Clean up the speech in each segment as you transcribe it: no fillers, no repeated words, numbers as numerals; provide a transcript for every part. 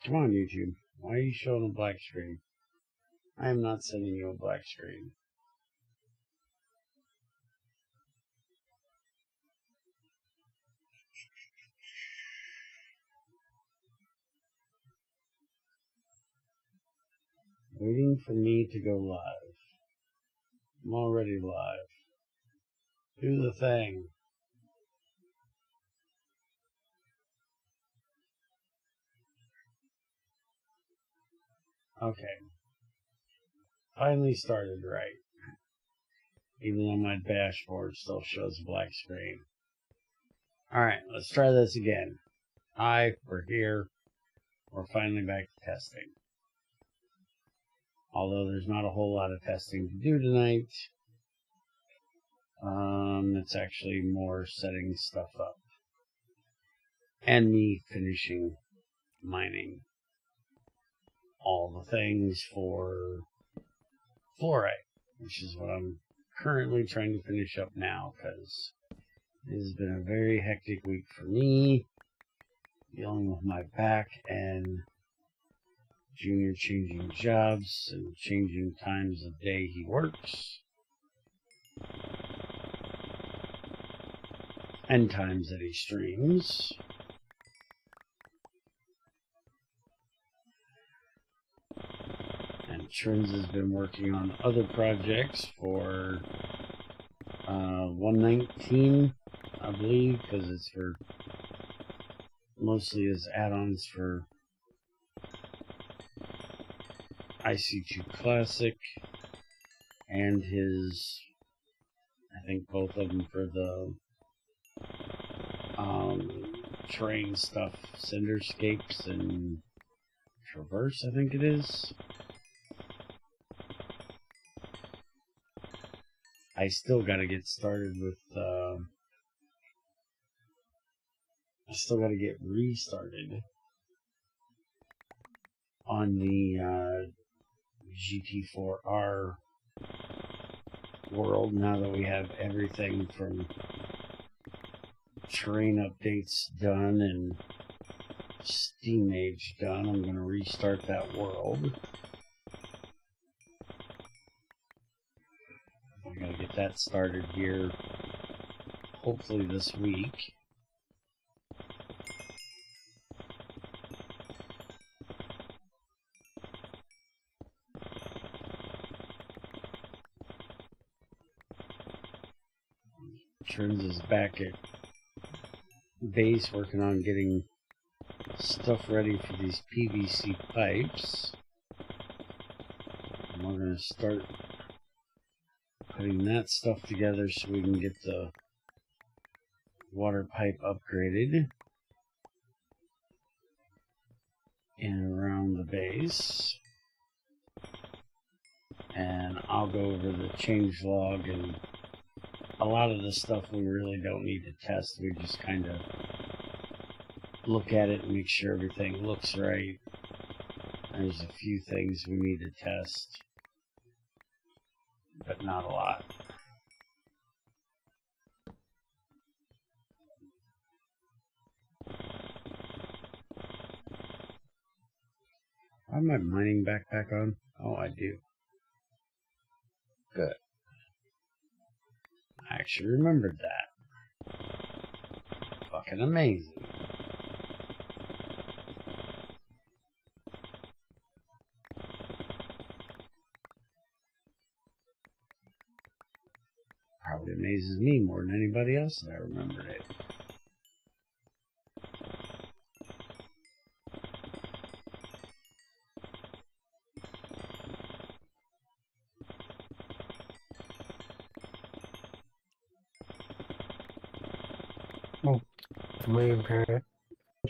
Come on, YouTube. Why are you showing a black screen? I am not sending you a black screen. Waiting for me to go live. I'm already live. Do the thing. Okay. Finally started right. Even though my dashboard still shows a black screen. Alright, let's try this again. Hi, we're here. We're finally back to testing. Although there's not a whole lot of testing to do tonight. It's actually more setting stuff up. And me finishing mining all the things for fluorite, which is what I'm currently trying to finish up now, because it has been a very hectic week for me, dealing with my back and Junior changing jobs and changing times of day he works, and times that he streams. And Trins has been working on other projects for 119, I believe, because it's for mostly as add-ons for IC2 Classic and his, I think both of them for the terrain stuff, Cinderscapes and Traverse, I think it is. I still got to get started with, I still got to get restarted on the GT4R world, now that we have everything from terrain updates done and Steam Age done. I'm going to restart that world. I'm going to get that started here, hopefully this week. Trins is back at base working on getting stuff ready for these PVC pipes. And we're going to start putting that stuff together so we can get the water pipe upgraded in and around the base. And I'll go over the changelog, and a lot of the stuff we really don't need to test. We just kind of look at it and make sure everything looks right. There's a few things we need to test, but not a lot. I have my mining backpack on. Oh, I do. Good. I actually remembered that. Fucking amazing. Probably amazes me more than anybody else that I remembered it.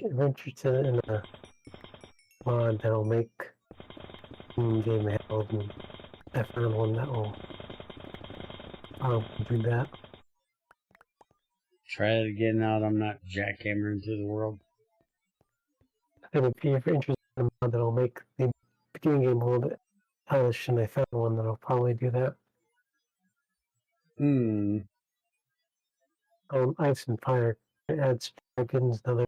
I'm interested in a mod that'll make in-game health, and I found one that will do that. Try it again now that I'm not jackhammering through the world. And if you're interested in a mod that'll make the beginning game a little bit hellish, and I found one that'll probably do that. Ice and Fire. It adds dragons, another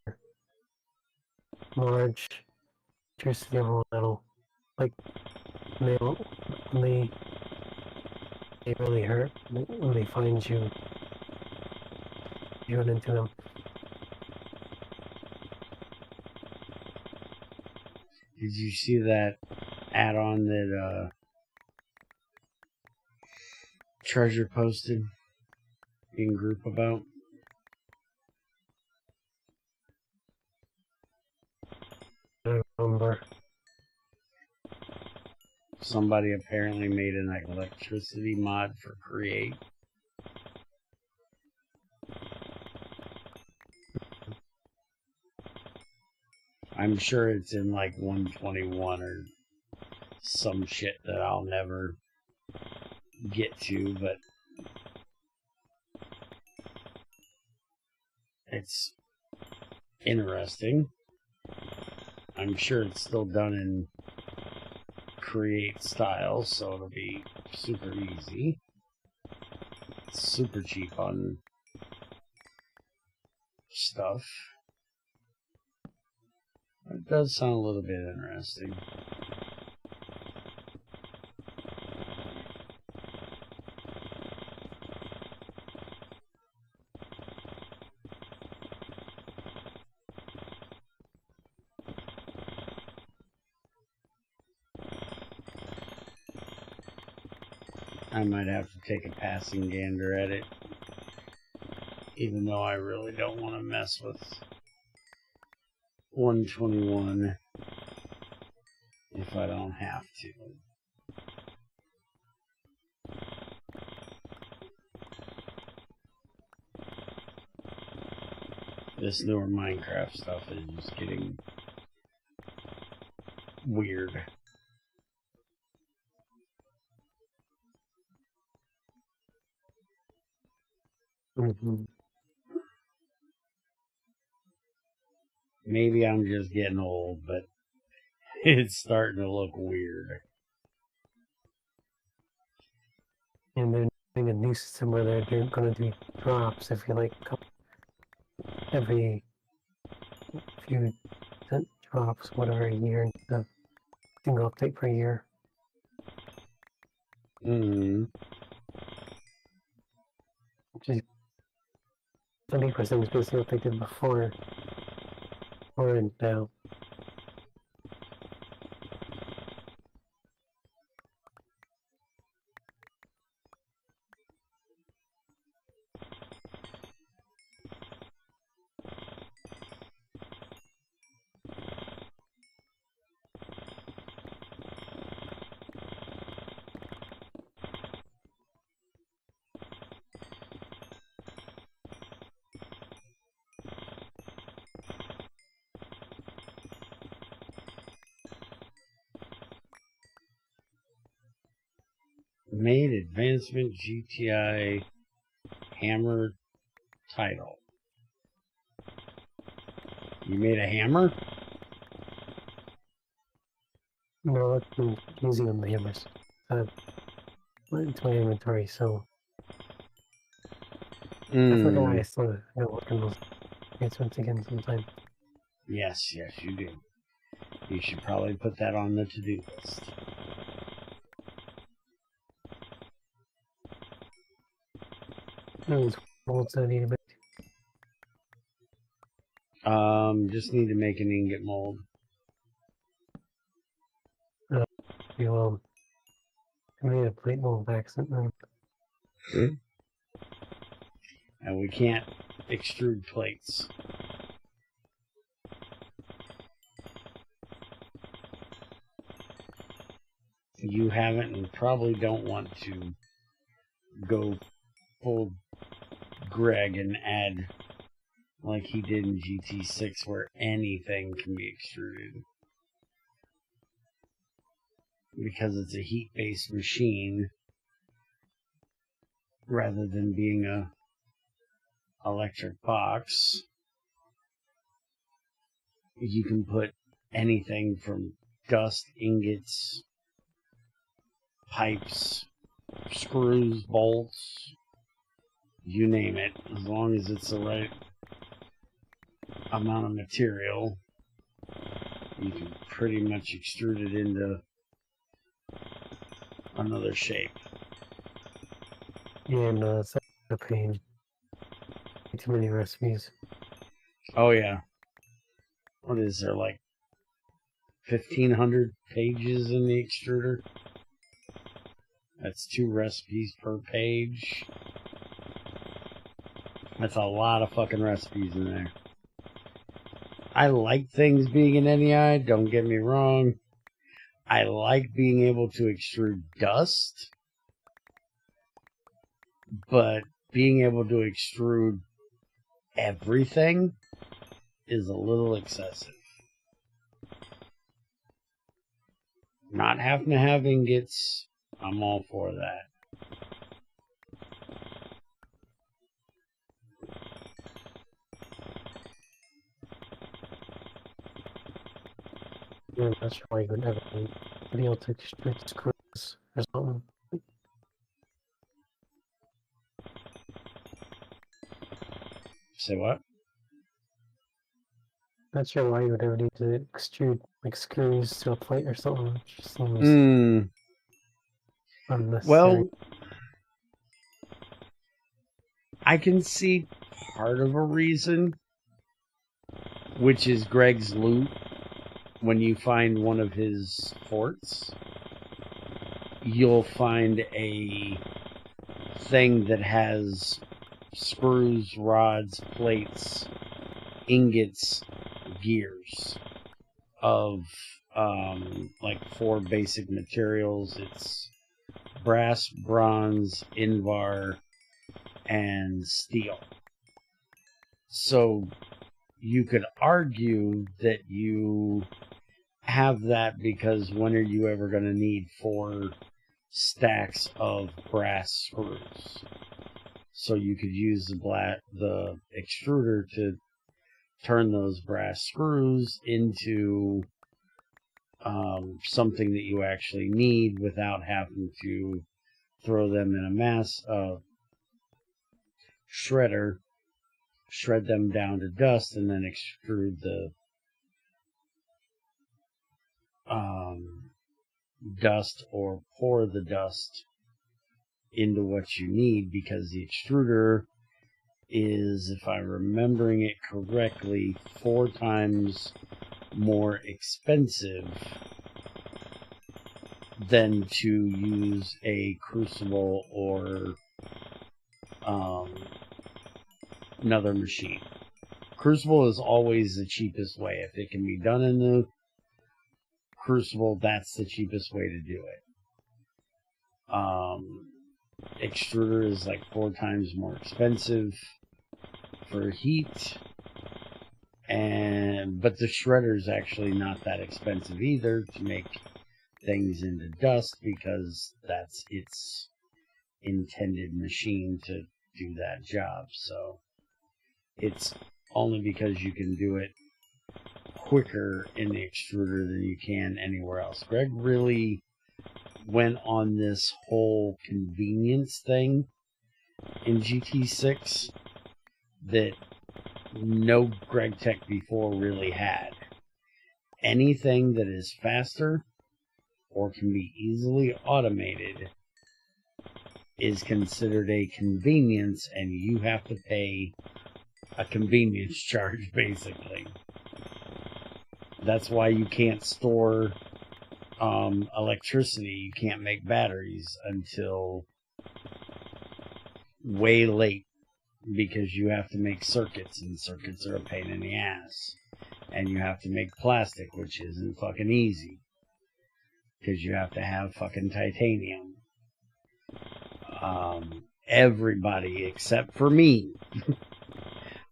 large electricity on that'll, like, when they really hurt when they find you. You run into them. Did you see that add-on that Treasure posted in group about? I don't remember. Somebody apparently made an electricity mod for Create. I'm sure it's in like 121 or some shit that I'll never get to, but it's interesting. I'm sure it's still done in Create style, so it'll be super easy. It's super cheap on stuff. It does sound a little bit interesting. I might have to take a passing gander at it, even though I really don't want to mess with 121 if I don't have to. This newer Minecraft stuff is just getting weird. Mm-hmm. Maybe I'm just getting old, but it's starting to look weird. And they're doing a new system where they're going to do drops if you like every few drops, whatever, a year, instead of single update per year. Mm-hmm. Which is 30% is basically what they did before. Or now. Made Advancement GTI Hammer title. You made a hammer? No, I'm using the hammers. It's my inventory, so I forgot I still gotta work on those advancements again sometime. Yes, you do. You should probably put that on the to-do list. Those bolts I need to make. Just need to make an ingot mold. I made a plate mold accent then. And we can't extrude plates. You haven't and probably don't want to go full Greg and add like he did in GT6 where anything can be extruded. Because it's a heat-based machine rather than being a electric box. You can put anything from dust, ingots, pipes, screws, bolts, you name it, as long as it's the right amount of material. you can pretty much extrude it into another shape. Yeah, no, it's a pain. Too many recipes. Oh yeah. What is there, like 1,500 pages in the extruder? That's 2 recipes per page. That's a lot of fucking recipes in there. I like things being in NEI, don't get me wrong. I like being able to extrude dust, but being able to extrude everything is a little excessive. Not having to have ingots, I'm all for that. Yeah, I'm not sure why you would ever be able to extrude screws or something. Say what? Not sure why you would ever need to extrude like screws to a plate or something. It just seems unnecessary. Well, I can see part of a reason, which is Greg's loot. When you find one of his forts, you'll find a thing that has screws, rods, plates, ingots, gears of like 4 basic materials. It's brass, bronze, invar, and steel. So you could argue that you have that because when are you ever going to need 4 stacks of brass screws? So you could use the extruder to turn those brass screws into something that you actually need without having to throw them in a mass shredder, shred them down to dust, and then extrude the dust or pour the dust into what you need, because the extruder is, if I'm remembering it correctly, 4 times more expensive than to use a crucible or another machine. Crucible is always the cheapest way. If it can be done in the crucible, that's the cheapest way to do it. Extruder is like 4 times more expensive for heat, but the shredder is actually not that expensive either to make things into dust, because that's its intended machine to do that job. So it's only because you can do it quicker in the extruder than you can anywhere else. Greg really went on this whole convenience thing in GT6 that no GregTech before really had. Anything that is faster or can be easily automated is considered a convenience, and you have to pay a convenience charge, basically. That's why you can't store electricity. You can't make batteries until way late, because you have to make circuits, and circuits are a pain in the ass. And you have to make plastic, which isn't fucking easy, because you have to have fucking titanium. Everybody except for me,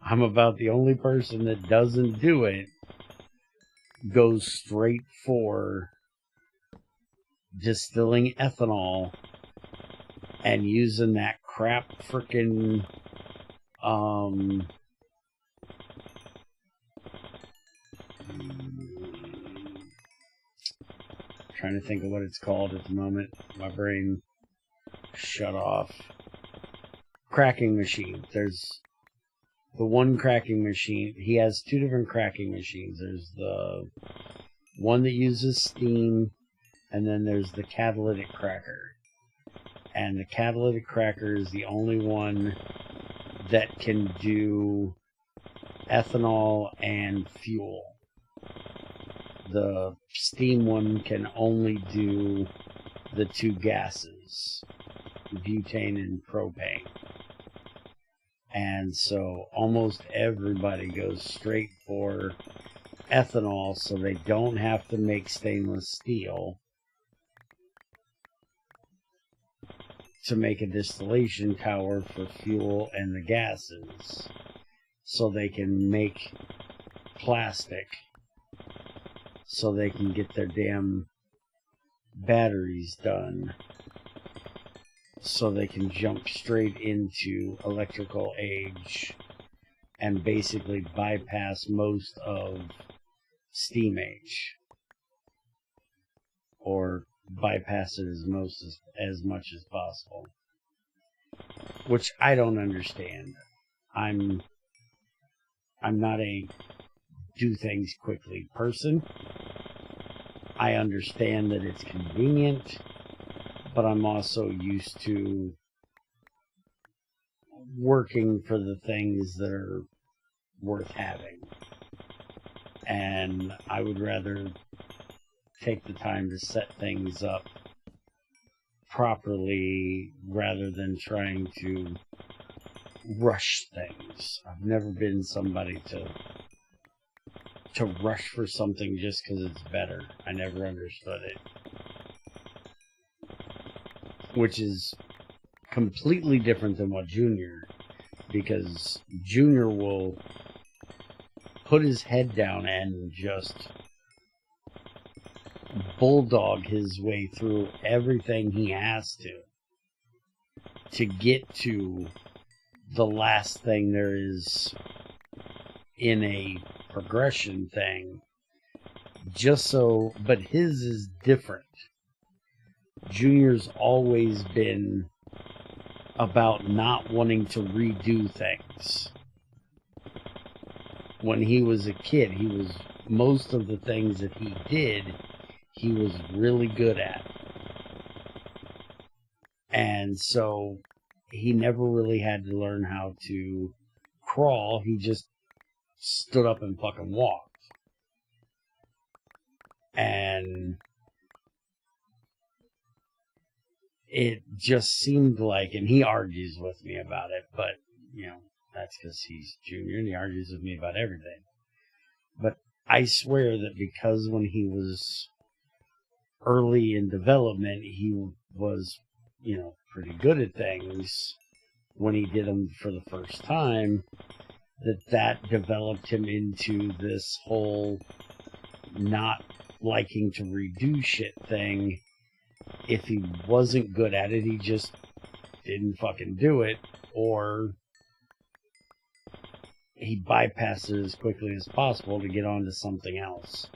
I'm about the only person that doesn't do it, goes straight for distilling ethanol and using that crap frickin' trying to think of what it's called at the moment. My brain shut off. Cracking machine. There's the one cracking machine. He has 2 different cracking machines. There's the one that uses steam, and then there's the catalytic cracker. And the catalytic cracker is the only one that can do ethanol and fuel. The steam one can only do the two gases, butane and propane. And so almost everybody goes straight for ethanol so they don't have to make stainless steel to make a distillation tower for fuel and the gases, so they can make plastic, so they can get their damn batteries done, so they can jump straight into electrical age and basically bypass most of steam age, or bypass it as much as possible, which I don't understand. I'm not a do things quickly person. I understand that it's convenient, but I'm also used to working for the things that are worth having. And I would rather take the time to set things up properly rather than trying to rush things. I've never been somebody to rush for something just because it's better. I never understood it. Which is completely different than what Junior, because Junior will put his head down and just bulldog his way through everything he has to get to the last thing there is in a progression thing, just so, but his is different. Junior's always been about not wanting to redo things. When he was a kid, most of the things that he did, he was really good at. And so he never really had to learn how to crawl. He just stood up and fucking walked. And it just seemed like, and he argues with me about it, but, you know, that's because he's Junior and he argues with me about everything. But I swear that because when he was early in development, he was, you know, pretty good at things when he did them for the first time, that developed him into this whole not liking to redo shit thing. If he wasn't good at it, he just didn't fucking do it, or he bypassed it as quickly as possible to get on to something else.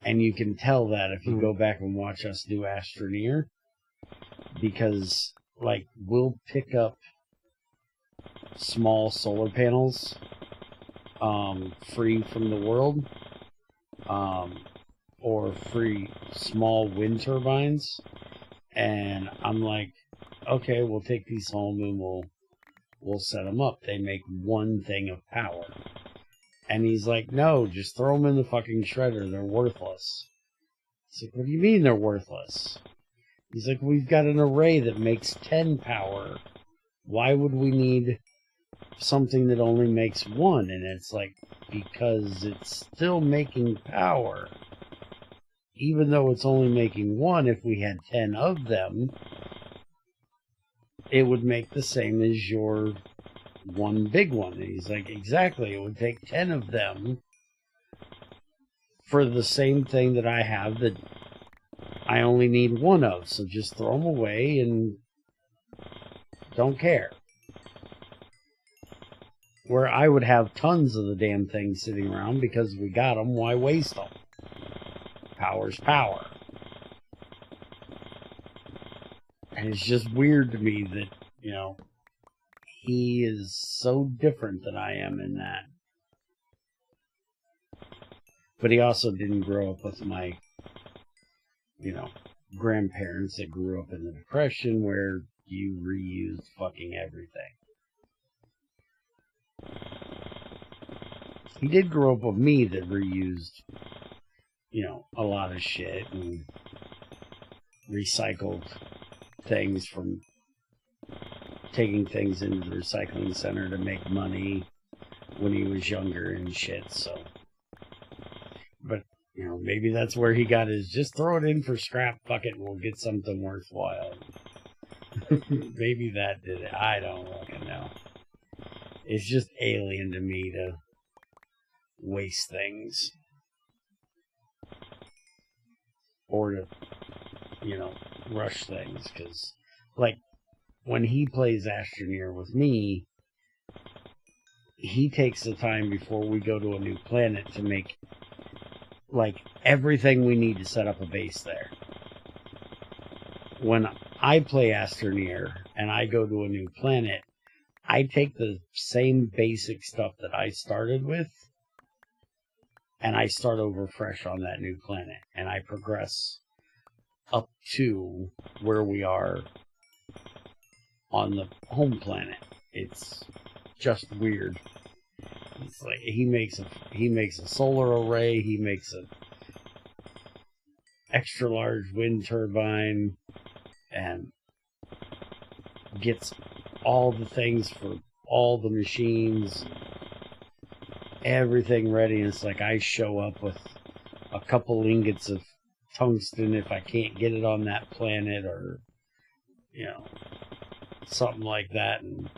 And you can tell that if you go back and watch us do Astroneer, because, like, we'll pick up small solar panels free from the world, or free small wind turbines, and I'm like, okay, we'll take these home and we'll set them up. They make one thing of power. And he's like, no, just throw them in the fucking shredder. They're worthless. It's like, what do you mean they're worthless? He's like, we've got an array that makes 10 power. Why would we need something that only makes 1? And it's like, because it's still making power. Even though it's only making 1, if we had 10 of them, it would make the same as your one big one. And he's like, exactly, it would take 10 of them for the same thing that I have that I only need 1 of. So just throw them away and don't care. Where I would have tons of the damn thing sitting around because we got them, why waste them? Power's power. And it's just weird to me that, you know, he is so different than I am in that. But he also didn't grow up with my, grandparents that grew up in the Depression where you reused fucking everything. He did grow up with me that reused, a lot of shit and recycled things from taking things into the recycling center to make money when he was younger and shit, so. But, maybe that's where he got his, just throw it in for scrap, fuck it, and we'll get something worthwhile. Maybe that did it. I don't fucking know. It's just alien to me to waste things. Or to, rush things. Because, like, when he plays Astroneer with me, he takes the time before we go to a new planet to make, like, everything we need to set up a base there. When I play Astroneer and I go to a new planet, I take the same basic stuff that I started with and I start over fresh on that new planet. And I progress up to where we are on the home planet. It's just weird. It's like he makes a solar array, he makes a extra large wind turbine, and gets all the things for all the machines, everything ready. And it's like I show up with a couple ingots of tungsten if I can't get it on that planet, or something like that, and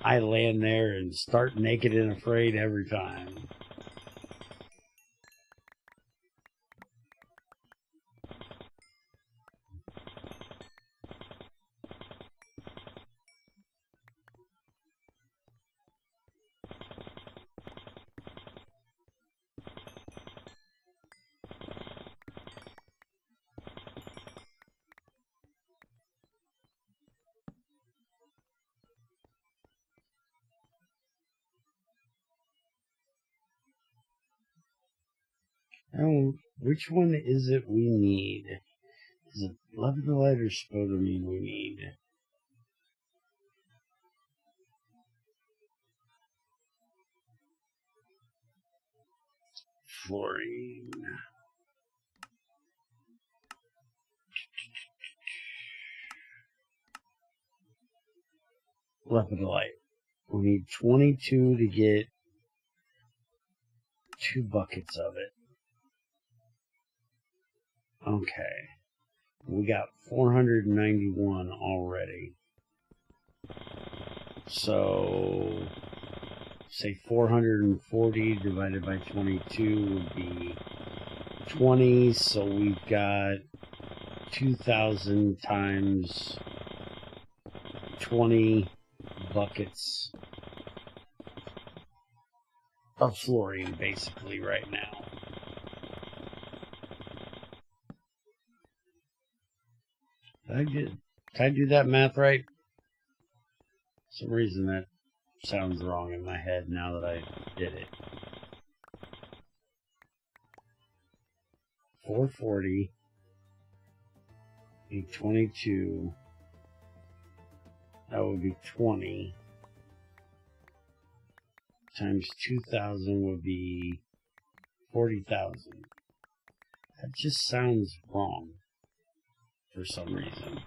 I land there and start naked and afraid every time. Oh, which one is it we need? Is it Levitalite or Spodumene we need? Fluorine. Levitalite. We need 22 to get 2 buckets of it. Okay. We got 491 already. So, say 440 divided by 22 would be 20. So we've got 2,000 times 20 buckets of fluorine basically right now. Did I do that math right? For some reason that sounds wrong in my head now that I did it. 440, 22, that would be 20, times 2,000 would be 40,000. That just sounds wrong for some reason.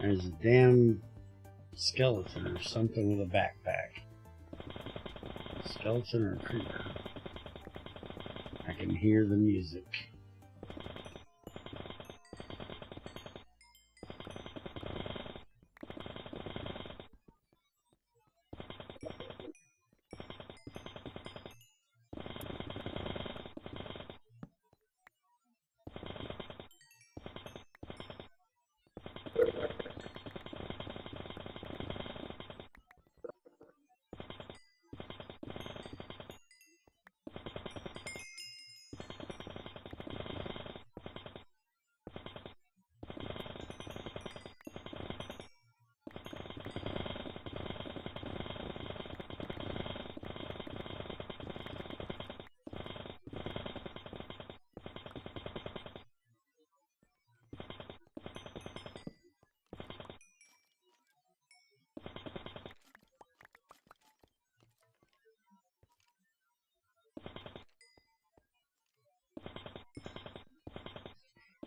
There's a damn skeleton or something with a backpack. Skeleton or creeper. I can hear the music.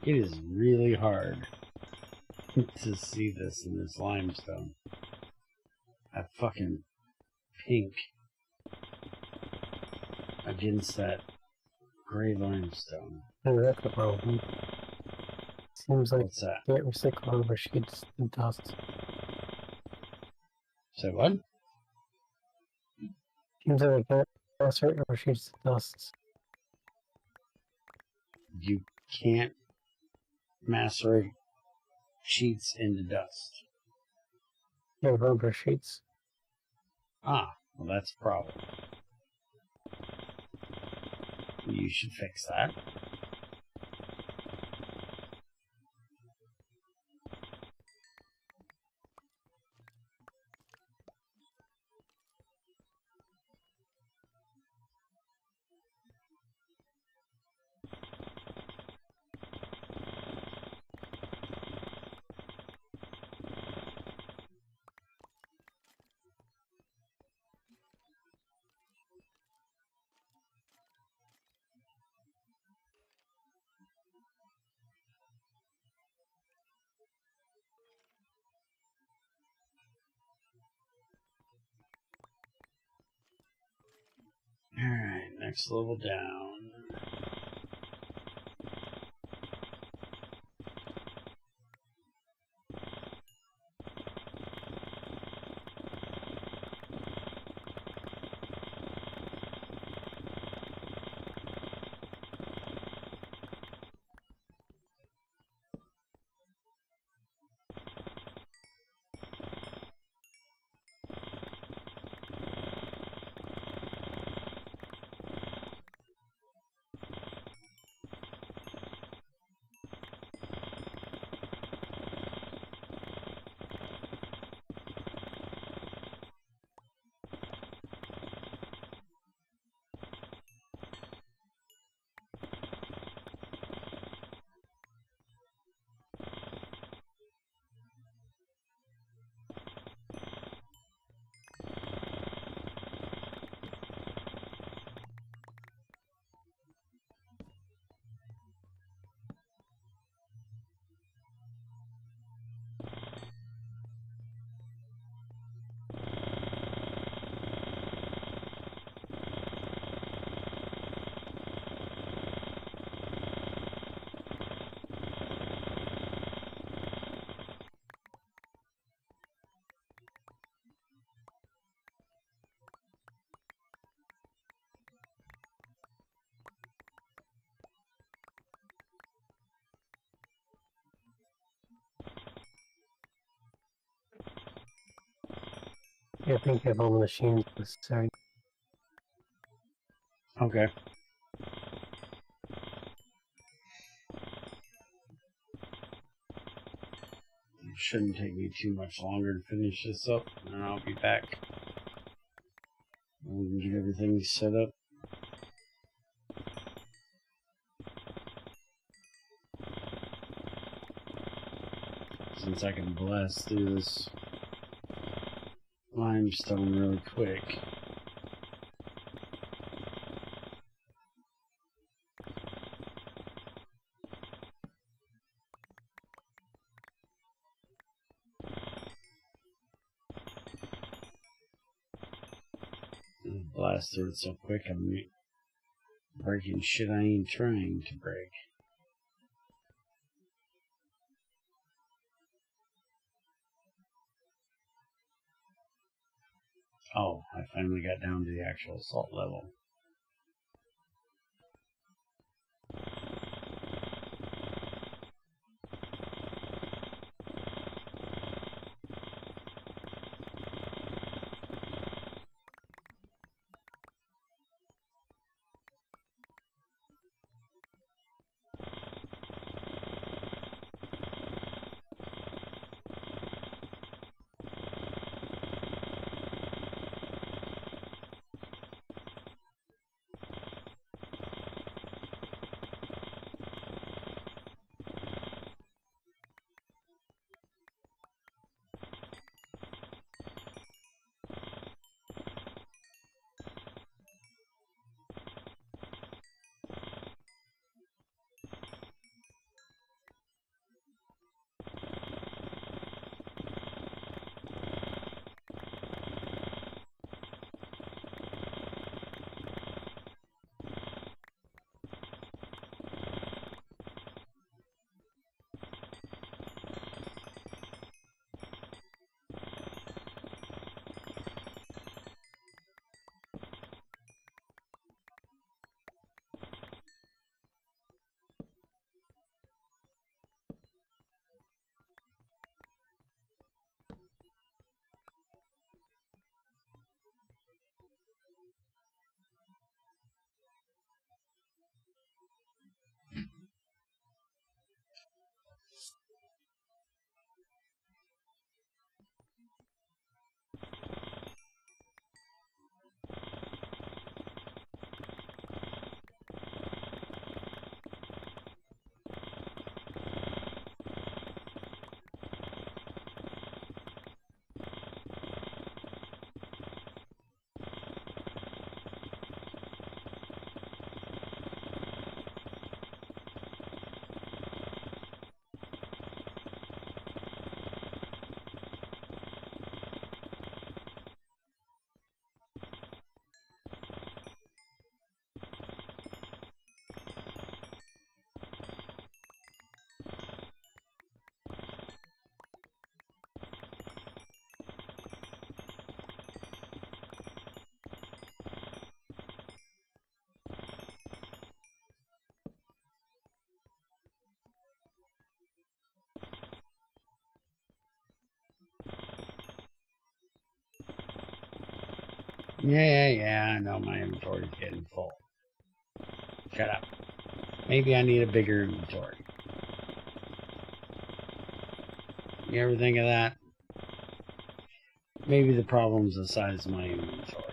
It is really hard to see this in this limestone. That fucking pink against that gray limestone. Maybe that's the problem. Seems like What's that? you can't recycle over sheets and dust. Say what? Seems like I can't recycle over sheets and dust. You can't macerate sheets into dust. Yeah, rubber sheets. Ah, well that's a problem. You should fix that. Alright, next level down. Yeah, I think you have all the machines necessary. Okay. It shouldn't take me too much longer to finish this up, and I'll be back. We can get everything set up. Since I can blast through this limestone really quick. Blast through it so quick, I'm breaking shit I ain't trying to break. Oh, I finally got down to the actual salt level. Yeah, I know my inventory's getting full. Shut up. Maybe I need a bigger inventory. You ever think of that? Maybe the problem's the size of my inventory.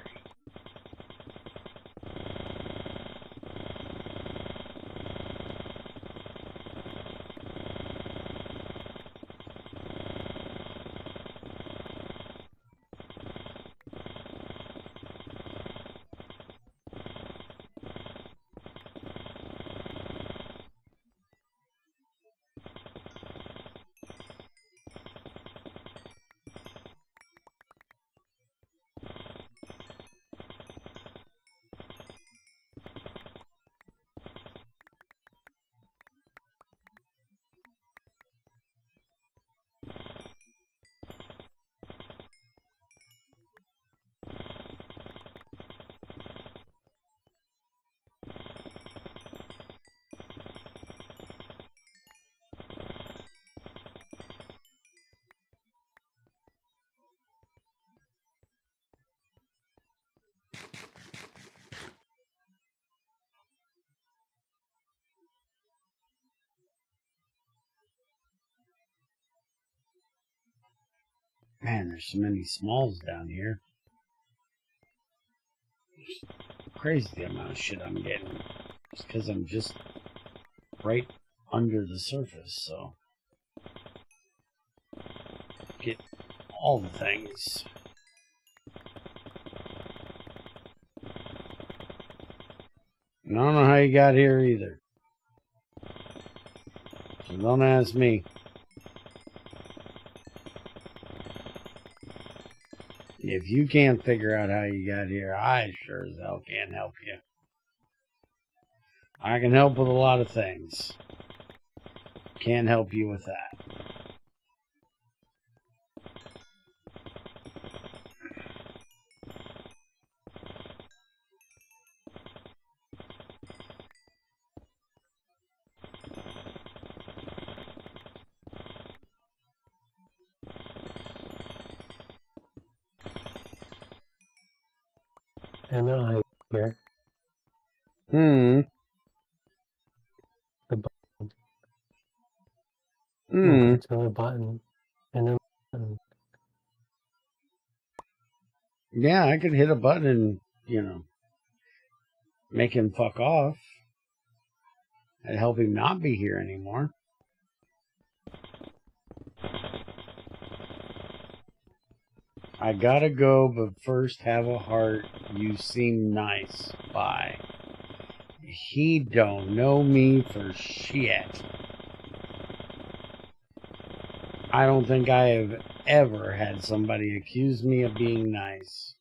Man, there's so many smalls down here. Crazy the amount of shit I'm getting. It's because I'm just right under the surface, so get all the things. And I don't know how you got here either. So don't ask me. If you can't figure out how you got here, I sure as hell can't help you. I can help with a lot of things. Can't help you with that. And I here. The button. It's another button. And then button. Yeah, I could hit a button and, you know, make him fuck off. And help him not be here anymore. I gotta go, but first have a heart. You seem nice. Bye. He don't know me for shit. I don't think I have ever had somebody accuse me of being nice.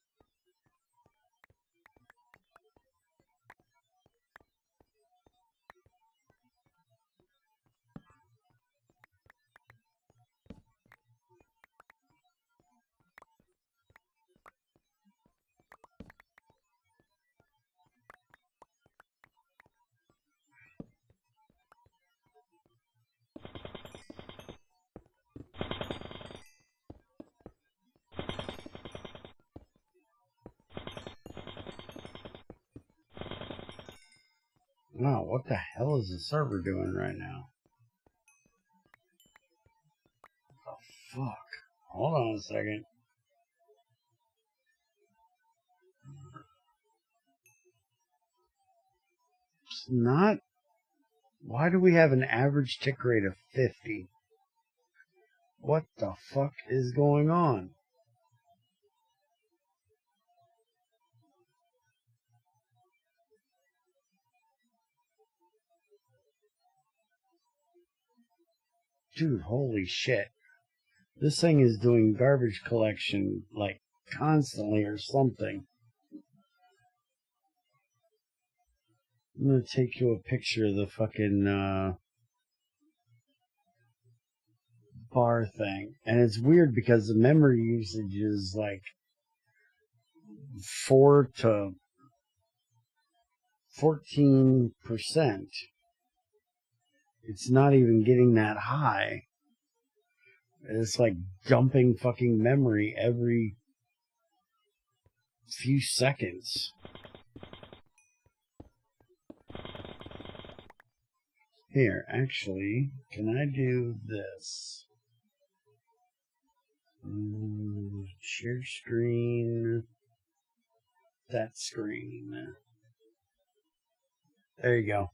Wow, what the hell is the server doing right now? What the fuck? Hold on a second. It's not... Why do we have an average tick rate of 50? What the fuck is going on? Dude, holy shit. This thing is doing garbage collection, like, constantly or something. I'm gonna take you a picture of the fucking, bar thing. And it's weird because the memory usage is, like, 4 to 14%. It's not even getting that high. It's like dumping fucking memory every few seconds. Here, actually, can I do this? Share screen. That screen. There you go.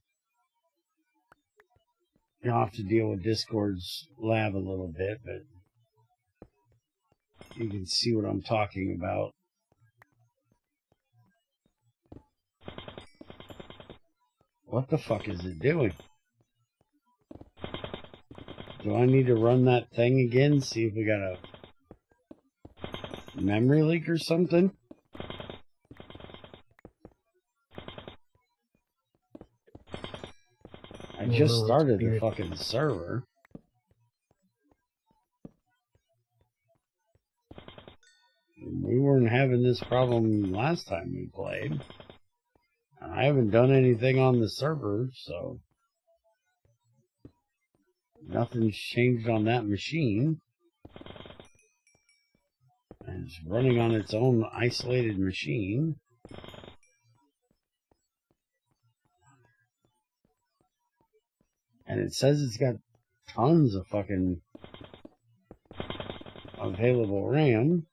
You'll have to deal with Discord's lab a little bit, but you can see what I'm talking about. What the fuck is it doing? Do I need to run that thing again? See if we got a memory leak or something? I just started the fucking server. We weren't having this problem last time we played. I haven't done anything on the server, so nothing's changed on that machine. And it's running on its own isolated machine. And it says it's got tons of fucking available RAM.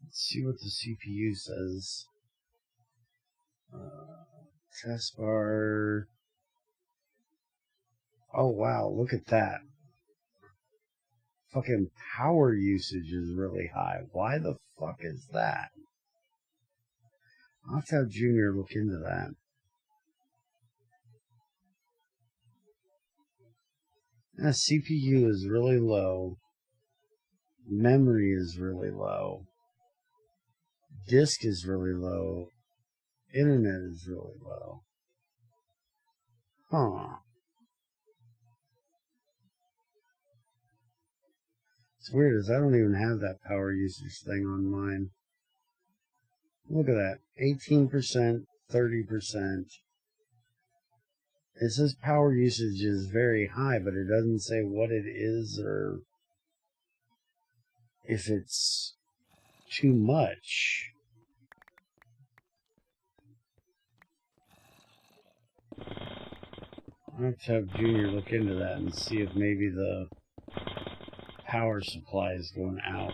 Let's see what the CPU says. Taskbar. Oh wow, look at that. Fucking power usage is really high. Why the fuck is that? I'll have to have Junior look into that. The CPU is really low. Memory is really low. Disk is really low. Internet is really low. Huh. It's weird as I don't even have that power usage thing on mine. Look at that. 18%, 30%. It says power usage is very high, but it doesn't say what it is or if it's too much. I'll have to have Junior look into that and see if maybe the power supply is going out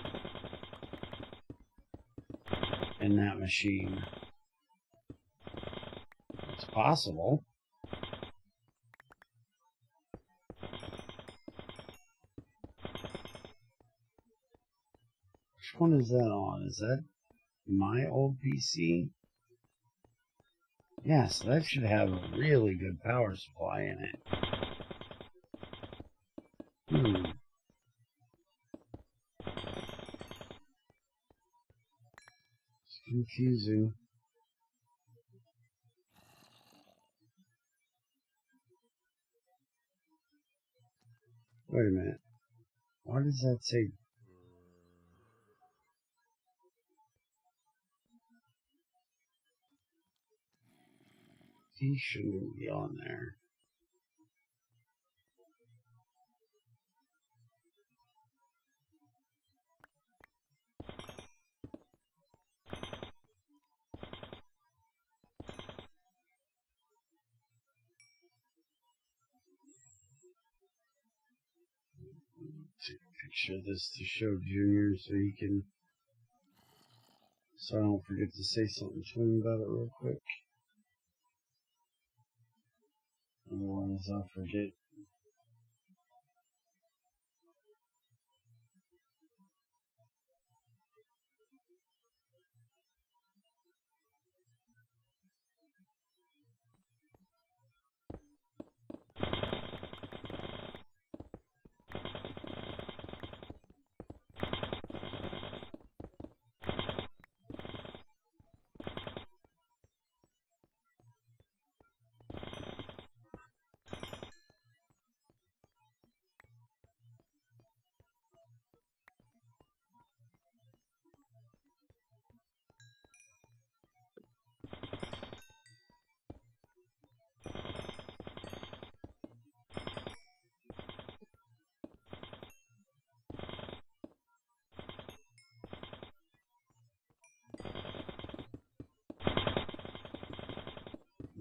in that machine. It's possible. Which one is that on? Is that my old PC? Yes, that should have a really good power supply in it. It's confusing. Wait a minute. Why does that say? He shouldn't be on there. Take a picture of this to show Junior so he can, so I don't forget to say something to him about it real quick. Otherwise I'll forget.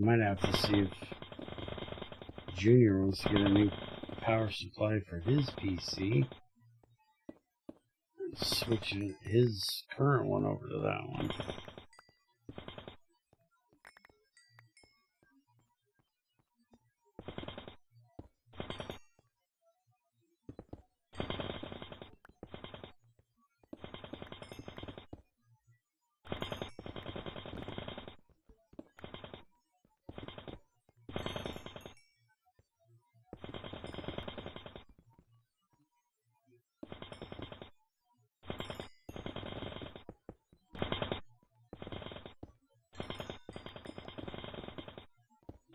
Might have to see if Junior wants to get a new power supply for his PC. Switching his current one over to that one.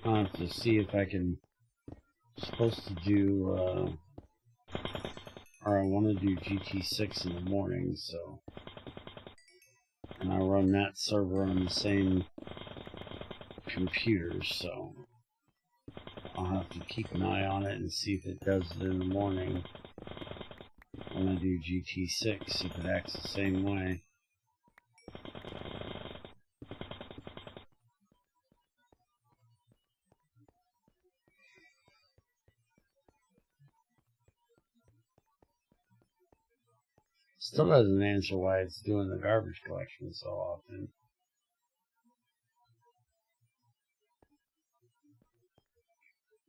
I'll have to see if I can. Supposed to do, or I want to do GT6 in the morning, so. And I run that server on the same computer, so. I'll have to keep an eye on it and see if it does it in the morning. When I do GT6, if it acts the same way. Still doesn't answer why it's doing the garbage collection so often.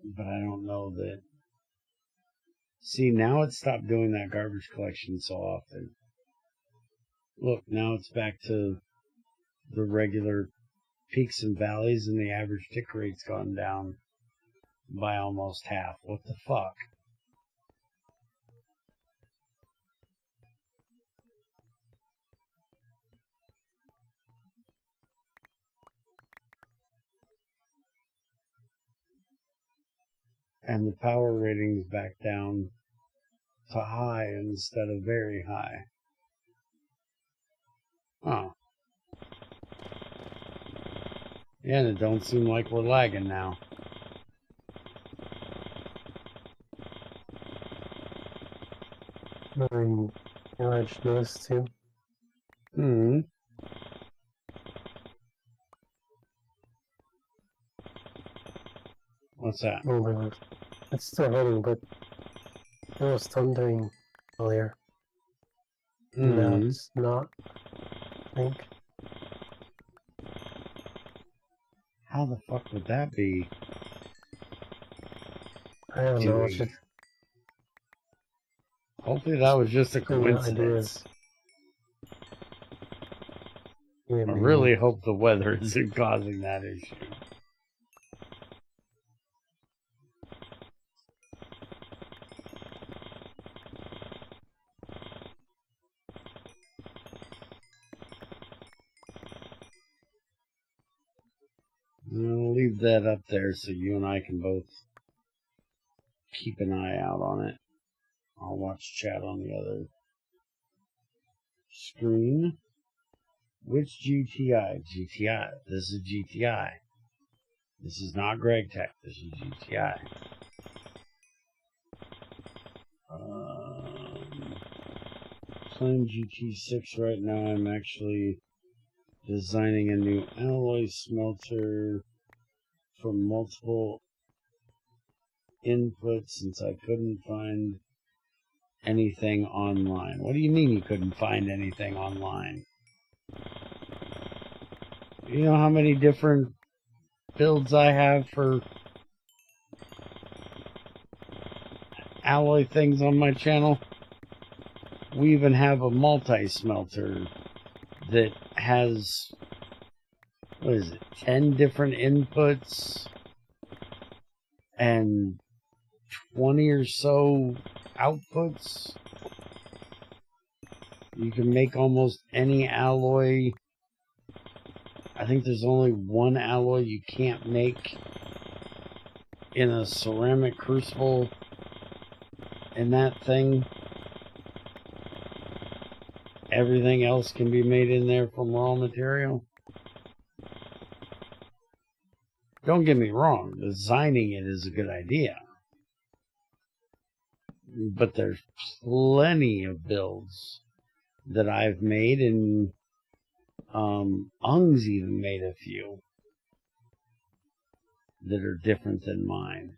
But I don't know that. See, now it's stopped doing that garbage collection so often. Look, now it's back to the regular peaks and valleys, and the average tick rate's gone down by almost half. What the fuck? And the power rating's back down to high instead of very high. Oh. Yeah, and it don't seem like we're lagging now. I just noticed too. Hmm. What's that? Oh, it's still running, but it was thundering earlier. No, it's not, I think. How the fuck would that be? I don't know. It's just, hopefully that was just a coincidence. Yeah, I really hope the weather isn't causing that issue. I'll leave that up there so you and I can both keep an eye out on it. I'll watch chat on the other screen. Which GTI? GTI. This is GTI. This is not GregTech. This is GTI. Playing GT6 right now. I'm actually designing a new alloy smelter for multiple inputs since I couldn't find anything online. What do you mean you couldn't find anything online? You know how many different builds I have for alloy things on my channel? We even have a multi-smelter that has, what is it, 10 different inputs and 20 or so outputs. You can make almost any alloy. I think there's only one alloy you can't make in a ceramic crucible in that thing. Everything else can be made in there from raw material. Don't get me wrong, designing it is a good idea. But there's plenty of builds that I've made, and Ung's even made a few. that are different than mine.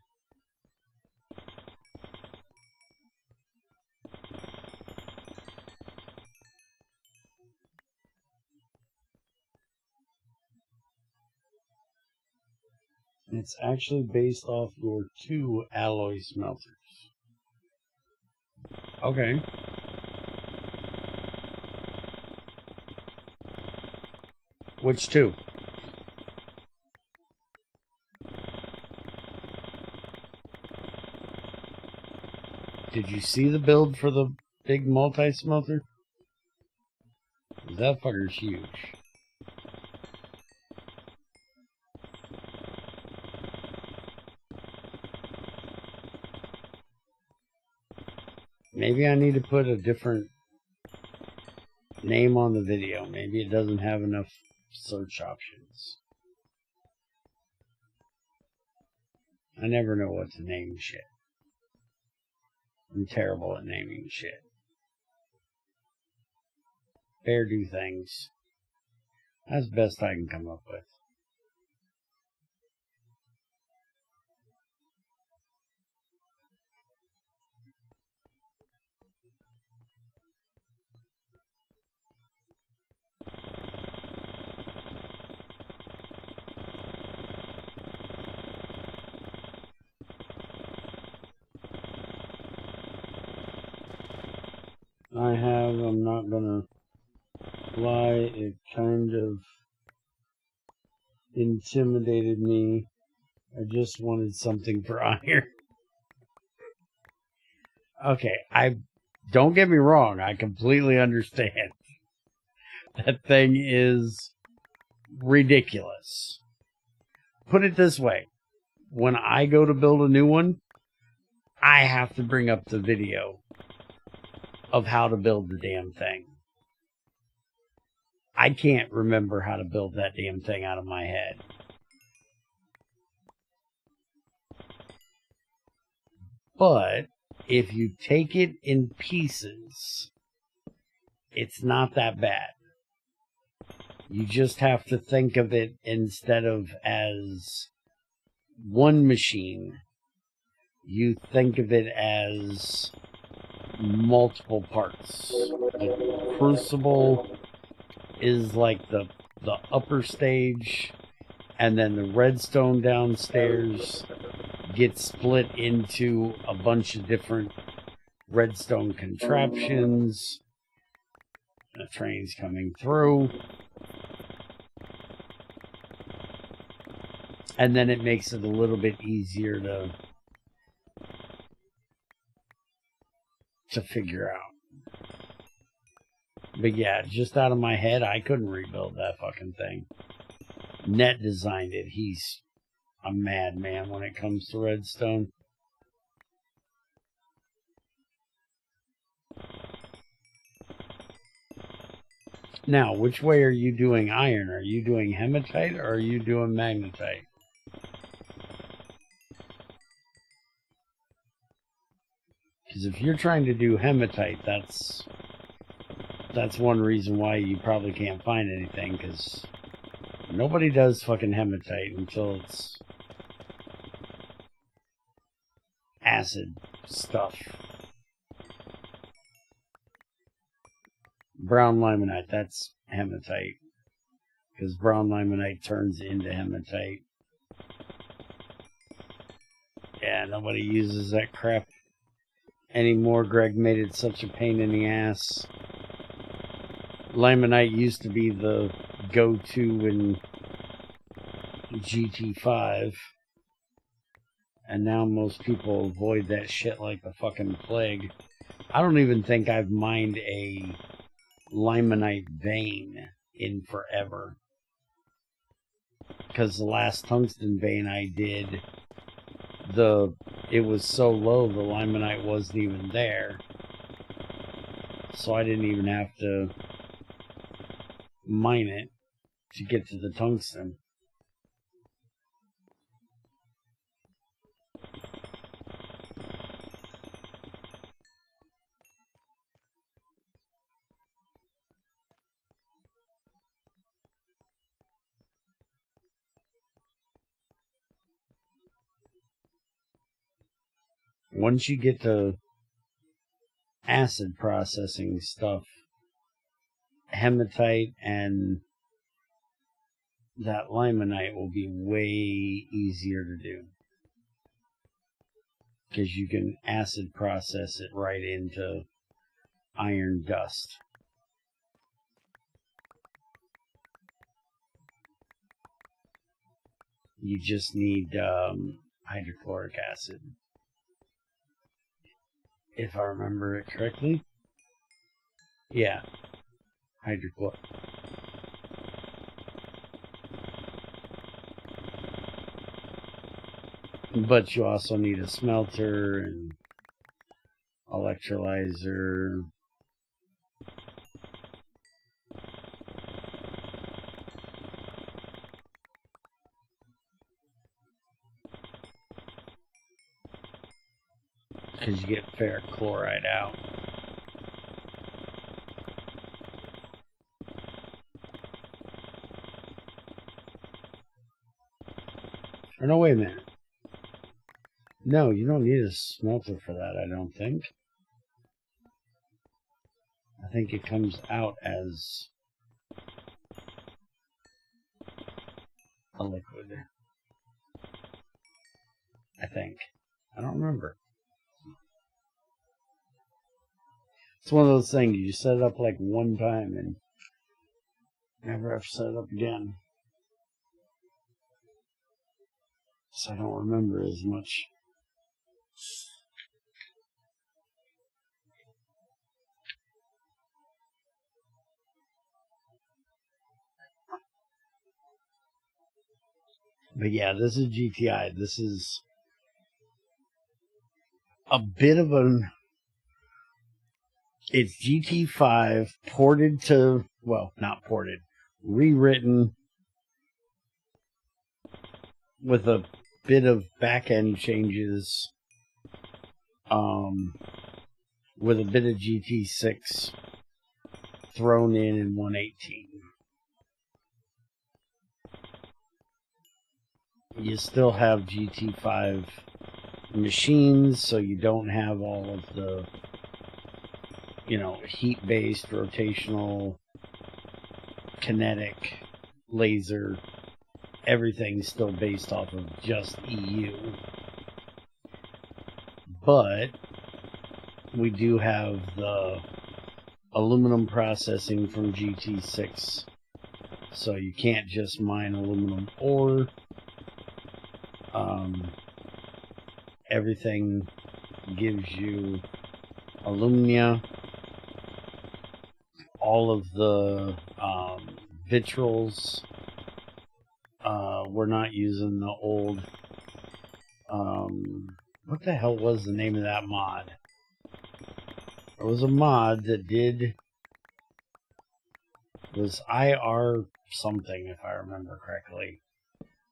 It's actually based off your 2 alloy smelters. Okay. Which 2? Did you see the build for the big multi-smelter? That fucker's huge. Maybe I need to put a different name on the video. Maybe it doesn't have enough search options. I never know what to name shit. I'm terrible at naming shit. Bear do things. That's the best I can come up with. I'm not gonna lie, it kind of intimidated me. I just wanted something for iron. Okay, don't get me wrong, I completely understand. That thing is ridiculous. Put it this way, when I go to build a new one, I have to bring up the video of how to build the damn thing. I can't remember how to build that damn thing out of my head. But if you take it in pieces, it's not that bad. You just have to think of it instead of as one machine. You think of it as multiple parts. The crucible is like the upper stage, and then the redstone downstairs gets split into a bunch of different redstone contraptions. The train's coming through. And then it makes it a little bit easier to figure out. But yeah, just out of my head, I couldn't rebuild that fucking thing. Net designed it. He's a madman when it comes to redstone. Now, which way are you doing iron? Are you doing hematite or are you doing magnetite? Because if you're trying to do hematite, that's one reason why you probably can't find anything, because nobody does fucking hematite until it's acid stuff. Brown limonite, that's hematite, because brown limonite turns into hematite. Yeah, nobody uses that crap anymore. Greg made it such a pain in the ass. Limonite used to be the go-to in GT5, and now most people avoid that shit like the fucking plague. I don't even think I've mined a limonite vein in forever, because the last tungsten vein I did, it was so low the limonite wasn't even there, so I didn't even have to mine it to get to the tungsten. once you get to acid processing stuff, hematite and that limonite will be way easier to do, because you can acid process it right into iron dust. You just need hydrochloric acid, if I remember it correctly. Yeah, hydrochloric. But you also need a smelter and electrolyzer. Because you get ferric chloride out. Or no, wait a minute. No, you don't need a smelter for that, I don't think. I think it comes out as a liquid. I think. I don't remember. It's one of those things, you set it up like one time and never have to set it up again. So I don't remember as much. But yeah, this is GTI. This is a bit of an... It's GT5 ported to... Well, not ported. Rewritten with a bit of back-end changes. With a bit of GT6 thrown in 118. You still have GT5 machines, so you don't have all of the, you know, heat-based, rotational, kinetic, laser. Everything's still based off of just EU. But we do have the aluminum processing from GT6. So you can't just mine aluminum ore. Everything gives you alumina. All of the vitriols. We're not using the old... what the hell was the name of that mod? There was a mod that did... It was IR something, if I remember correctly,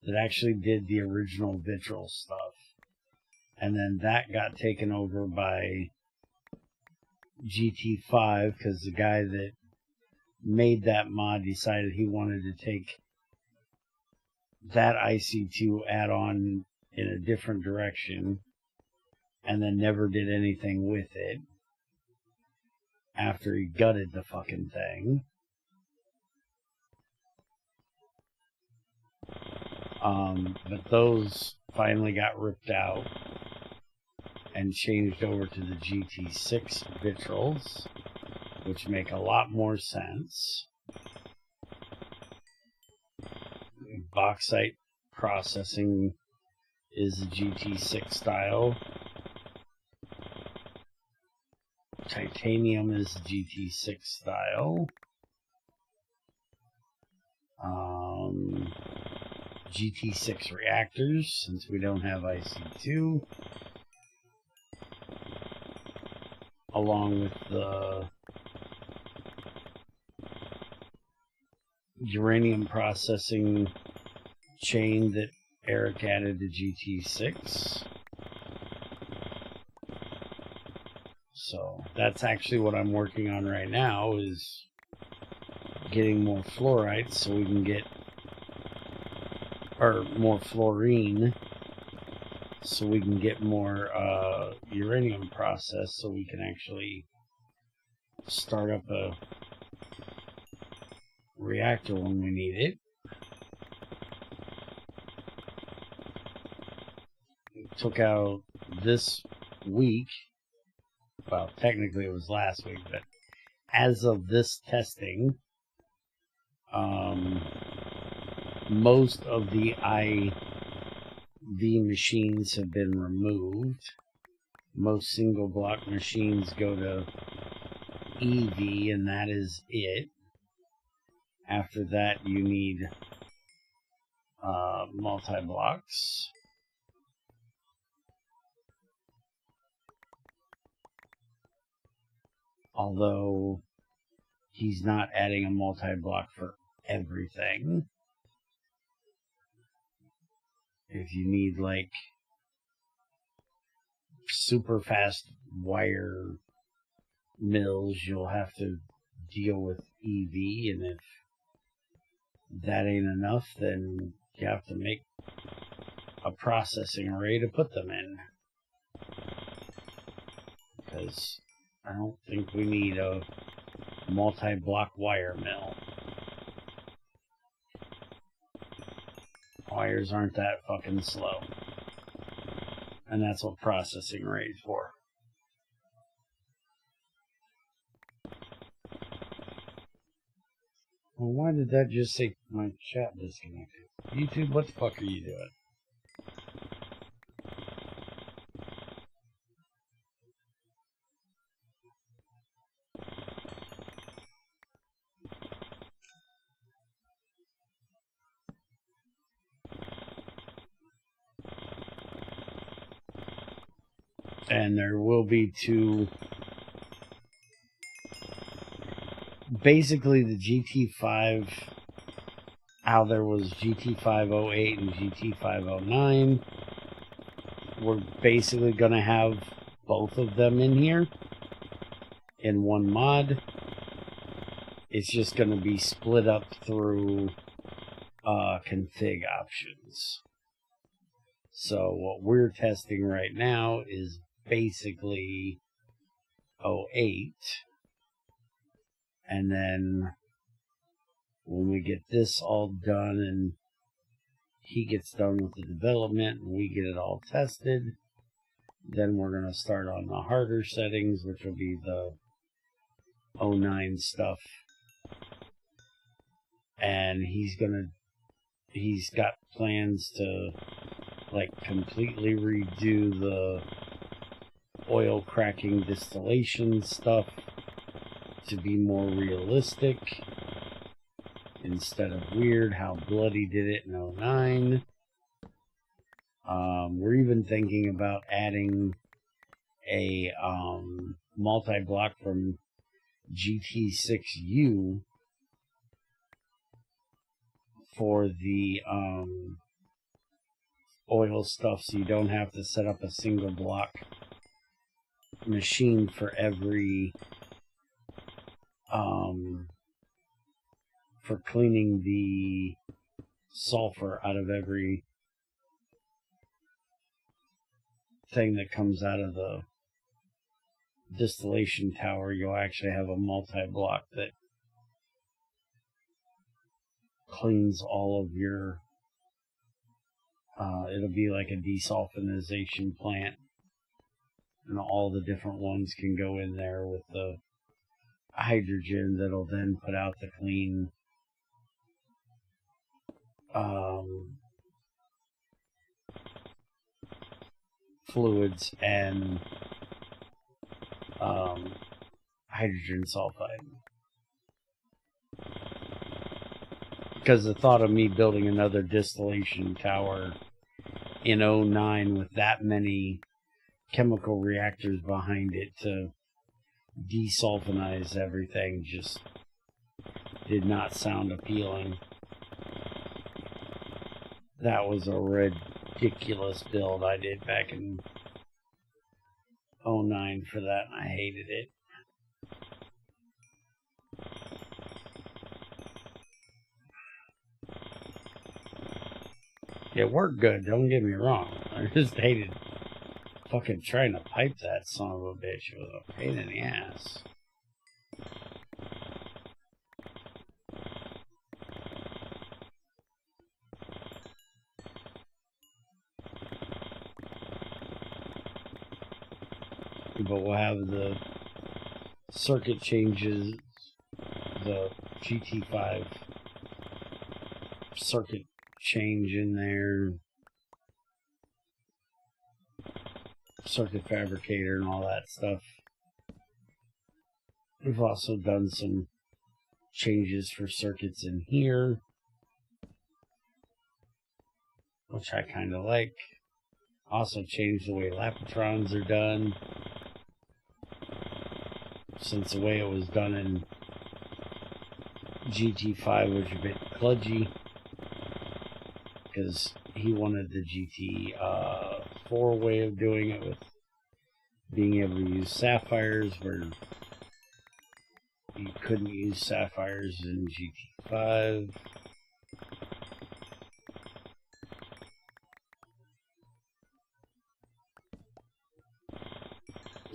that actually did the original vitriol stuff. And then that got taken over by GT5, because the guy that made that mod decided he wanted to take that IC2 add-on in a different direction, and then never did anything with it after he gutted the fucking thing. But those finally got ripped out and changed over to the GT6 vitriols, which make a lot more sense. Bauxite processing is the GT6 style. Titanium is the GT6 style. GT6 reactors, since we don't have IC2. Along with the uranium processing chain that Eric added to GT6. So that's actually what I'm working on right now, is getting more fluorite so we can get, or more fluorine, so we can get more uranium processed so we can actually start up a reactor when we need it. Took out this week, well, technically it was last week, but as of this testing, most of the IV machines have been removed. Most single block machines go to EV, and that is it. After that, you need multi-blocks. Although he's not adding a multi-block for everything. If you need like super fast wire mills, you'll have to deal with EV, and if that ain't enough, then you have to make a processing array to put them in. Because I don't think we need a multi-block wire mill. Wires aren't that fucking slow. And that's what processing arrays for. Well, why did that just say my chat disconnected? YouTube, what the fuck are you doing? And there will be two. Basically, the GT5, how there was GT508 and GT509, we're basically going to have both of them in here in one mod. It's just going to be split up through config options. So what we're testing right now is basically 08. And then when we get this all done and he gets done with the development and we get it all tested, then we're going to start on the harder settings, which will be the 09 stuff. And he's got plans to like completely redo the oil cracking distillation stuff to be more realistic instead of weird how Bloody did it in 09. We're even thinking about adding a multi-block from GT6U for the oil stuff, so you don't have to set up a single block machine for every for cleaning the sulfur out of every thing that comes out of the distillation tower. You'll actually have a multi-block that cleans all of your it'll be like a desulfonization plant, and all the different ones can go in there with the hydrogen that'll then put out the clean fluids and hydrogen sulfide. Because the thought of me building another distillation tower in 09 with that many chemical reactors behind it to desulfonize everything just did not sound appealing. That was a ridiculous build I did back in 09 for that, and I hated it. It worked good, don't get me wrong. I just hated fucking trying to pipe that son of a bitch. It was a pain in the ass. But we'll have the circuit changes, the GT5 circuit change in there, circuit fabricator and all that stuff. We've also done some changes for circuits in here, which I kind of like. Also changed the way Lapatrons are done, since the way it was done in GT5 was a bit kludgy, because he wanted the GT4 way of doing it, with being able to use sapphires where you couldn't use sapphires in GT5.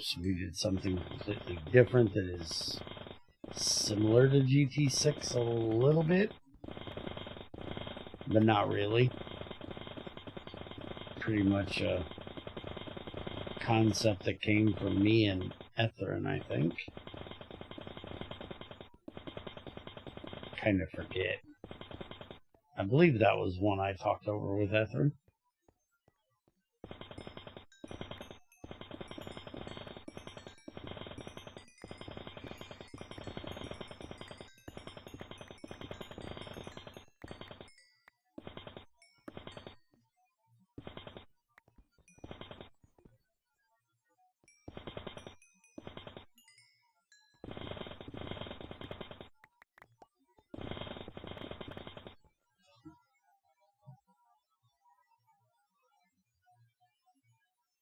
So we did something completely different that is similar to GT6 a little bit, but not really. Pretty much a concept that came from me and Etherin, I think. Kind of forget. I believe that was one I talked over with Etherin.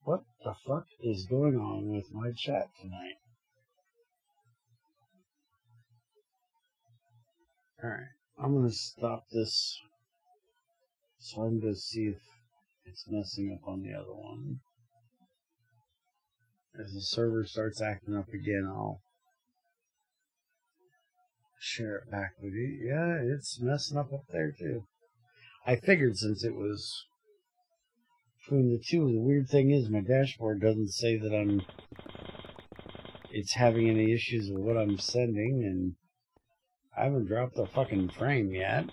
What the fuck is going on with my chat tonight? Alright, I'm gonna stop this so I can go see if it's messing up on the other one. If the server starts acting up again, I'll share it back with you. Yeah, it's messing up there too. I figured since it was between the two, the weird thing is my dashboard doesn't say that it's having any issues with what I'm sending, and I haven't dropped a fucking frame yet.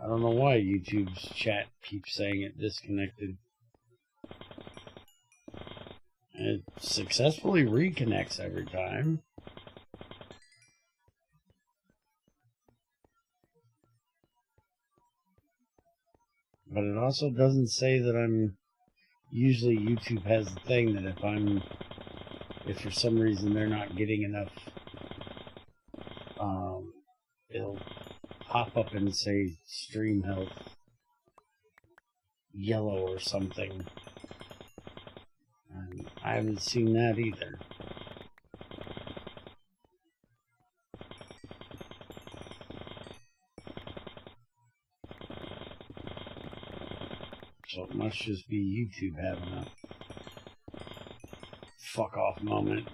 I don't know why YouTube's chat keeps saying it disconnected. It successfully reconnects every time. But it also doesn't say that I'm... Usually YouTube has the thing that if for some reason they're not getting enough, it'll pop up and say stream health yellow or something. And I haven't seen that either. So it must just be YouTube having a fuck off moment.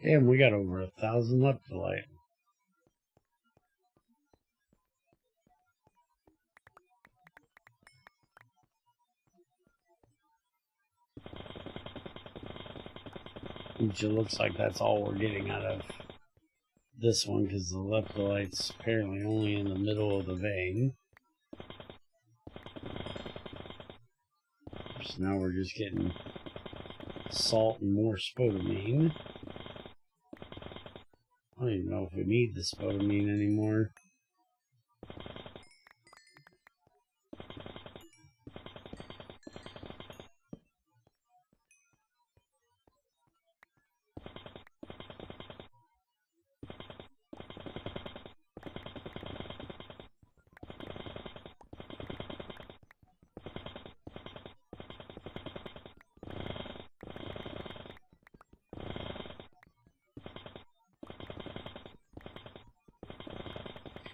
Damn, we got over 1,000 left to light. Which it looks like that's all we're getting out of this one, because the leptolight's apparently only in the middle of the vein. So now we're just getting salt and more spodumene. I don't even know if we need the spodumene anymore.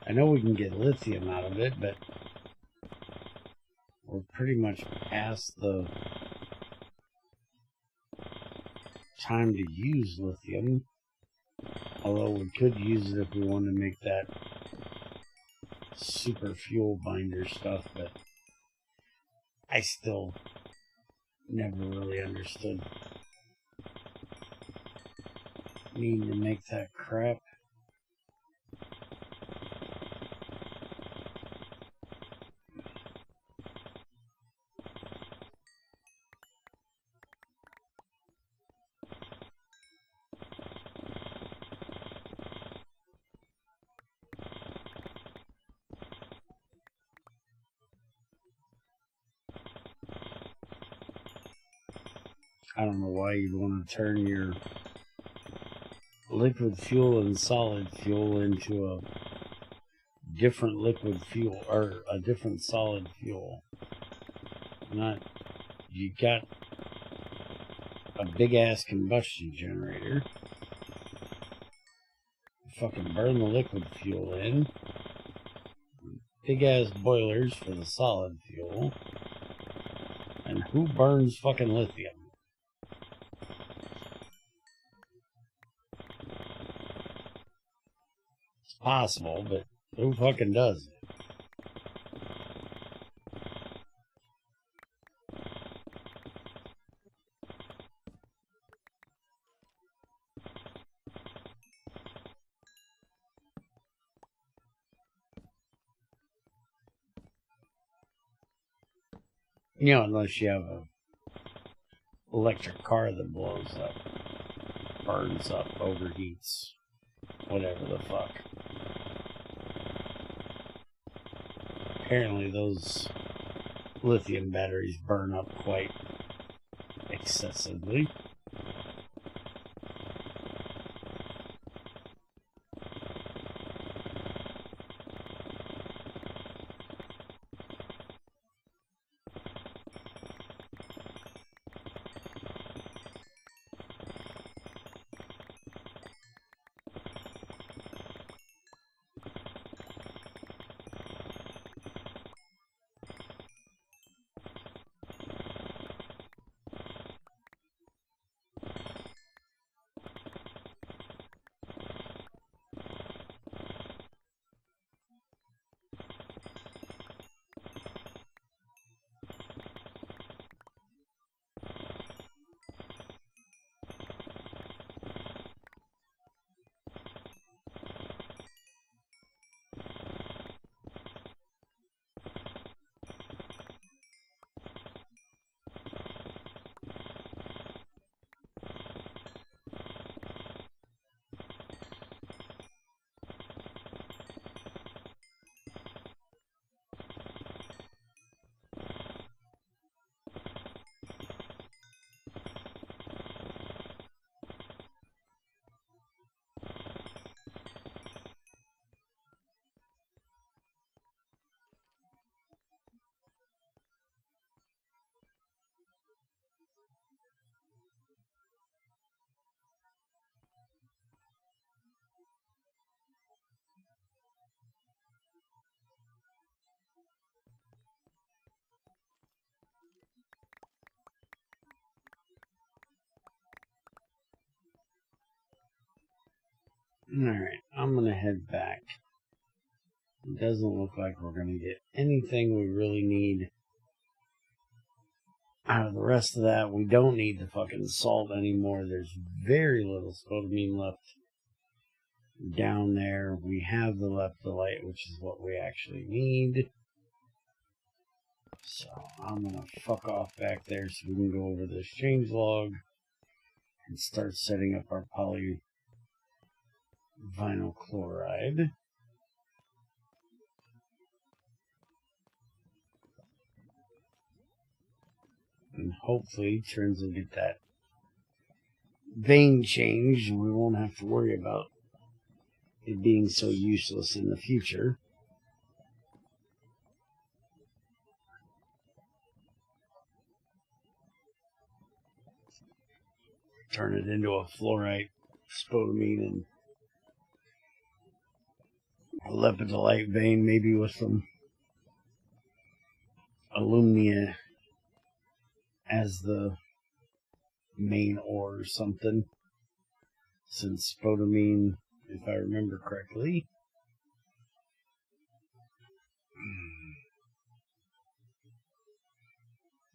I know we can get lithium out of it, but we're pretty much past the time to use lithium. Although we could use it if we wanted to make that super fuel binder stuff, but I still never really understood needing to make that crap. I don't know why you'd want to turn your liquid fuel and solid fuel into a different liquid fuel or a different solid fuel. You got a big ass combustion generator. Fucking burn the liquid fuel in. Big ass boilers for the solid fuel. And who burns fucking lithium? It's possible, but who fucking does it? You know, unless you have a electric car that blows up, burns up, overheats, whatever the fuck. Apparently those lithium batteries burn up quite excessively. Alright, I'm gonna head back. It doesn't look like we're gonna get anything we really need out of the rest of that. We don't need the fucking salt anymore. There's very little spodumene left down there. We have the leptolite, which is what we actually need. So I'm gonna fuck off back there so we can go over this changelog and start setting up our polyvinyl chloride. And hopefully turns will get that vein changed and we won't have to worry about it being so useless in the future. Turn it into a fluorite, spodumene, and a lepidolite vein, maybe with some alumnia as the main ore or something. Since spodumene, if I remember correctly,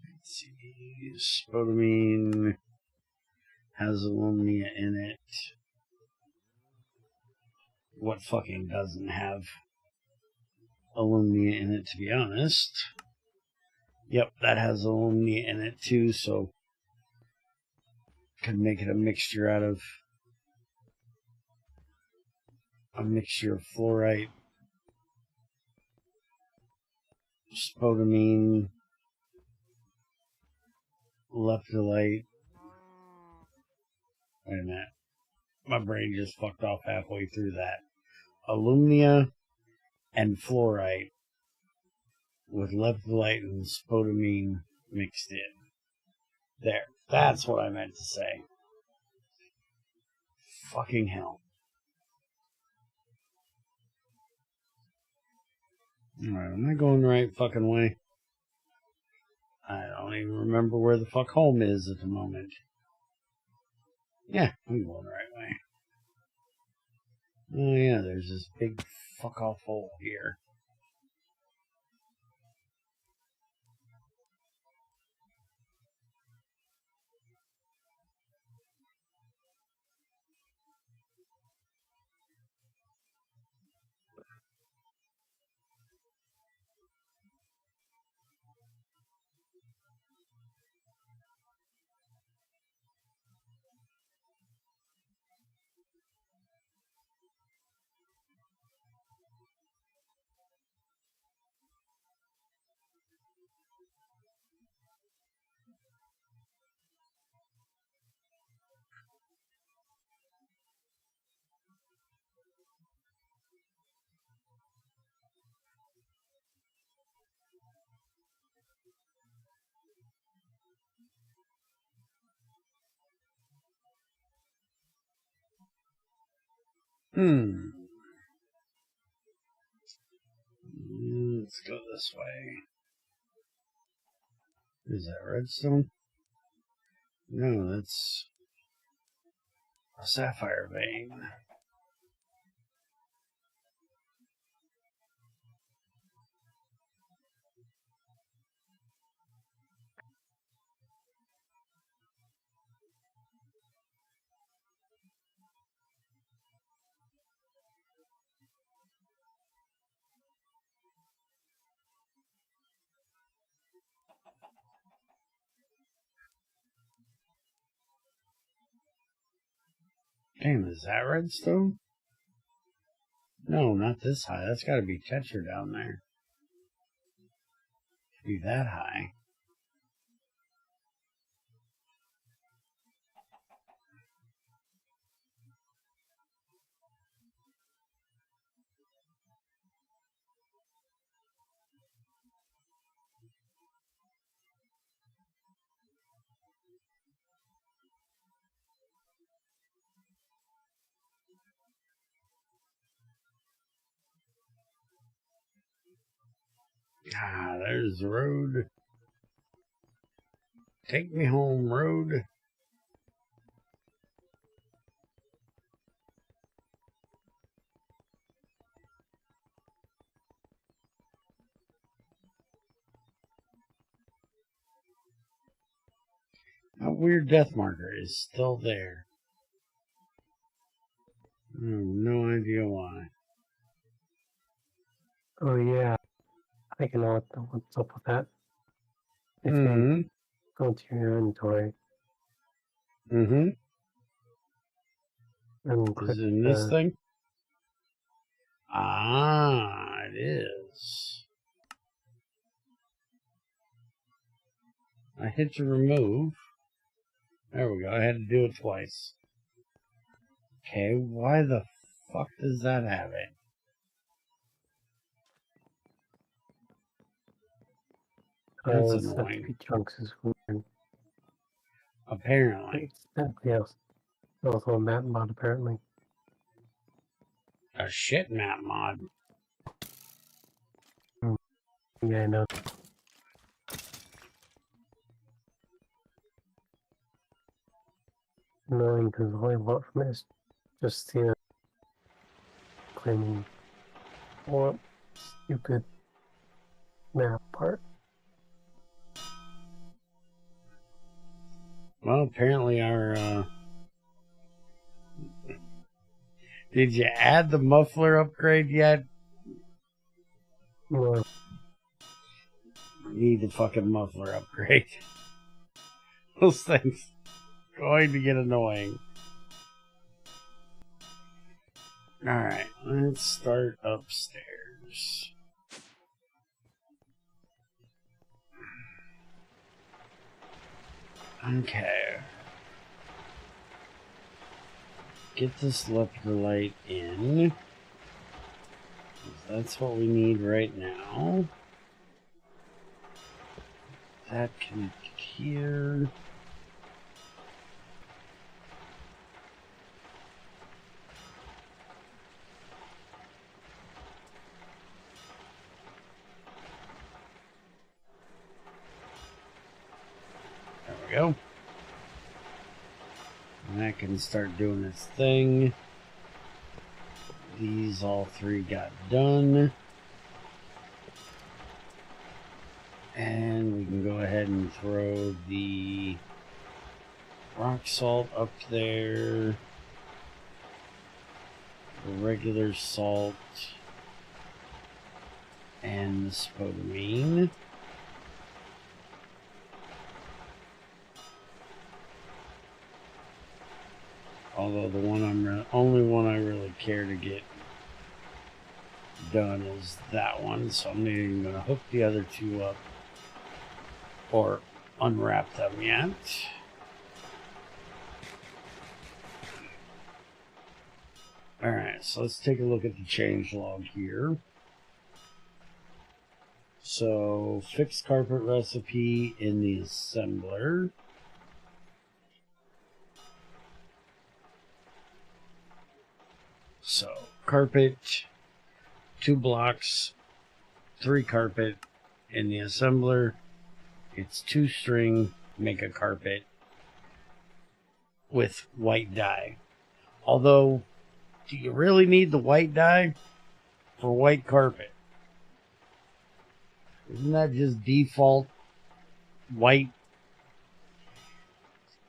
let's see, spodumene has alumnia in it. What fucking doesn't have alumnia in it, to be honest? Yep, that has alumnia in it too, so could make it a mixture out of of fluorite, spodumene, lepidolite. Wait a minute. My brain just fucked off halfway through that. Alumnia and fluorite with lepidolite and spodumene mixed in. There. That's what I meant to say. Fucking hell. Alright, am I going the right fucking way? I don't even remember where the fuck home is at the moment. Yeah, I'm going the right way. Oh yeah, there's this big fuck off hole here. Let's go this way. Is that redstone? No, that's a sapphire vein. Damn, is that redstone? No, not this high. That's gotta be Tetra down there. Be that high. Ah, there's the road. Take me home, road. A weird death marker is still there. I have no idea why. Oh yeah, I think I know what's up with that. If you go to your inventory. Mm-hmm. And click Is it in this thing? Ah, it is. I hit to remove. There we go. I had to do it twice. Okay, why the fuck does that have it? That's annoying. Chunks is weird. Apparently. It's definitely else. Also a map mod, apparently. A shit map mod. Yeah, I know. Annoying because all I want from it is just the claiming what stupid map part. Well, apparently our, Did you add the muffler upgrade yet? No. Need the fucking muffler upgrade. Those things are going to get annoying. Alright, let's start upstairs. Okay. Get this electrolyte in. That's what we need right now. That connected here. There we go. And that can start doing its thing. These all three got done. And we can go ahead and throw the rock salt up there. The regular salt. And the spodumene. Although the only one I really care to get done is that one, so I'm not even going to hook the other two up or unwrap them yet. Alright, so let's take a look at the changelog here. So, fixed carpet recipe in the assembler. So, carpet, 2 blocks, 3 carpet. In the assembler, it's 2 string, make a carpet with white dye. Although, do you really need the white dye for white carpet? Isn't that just default white?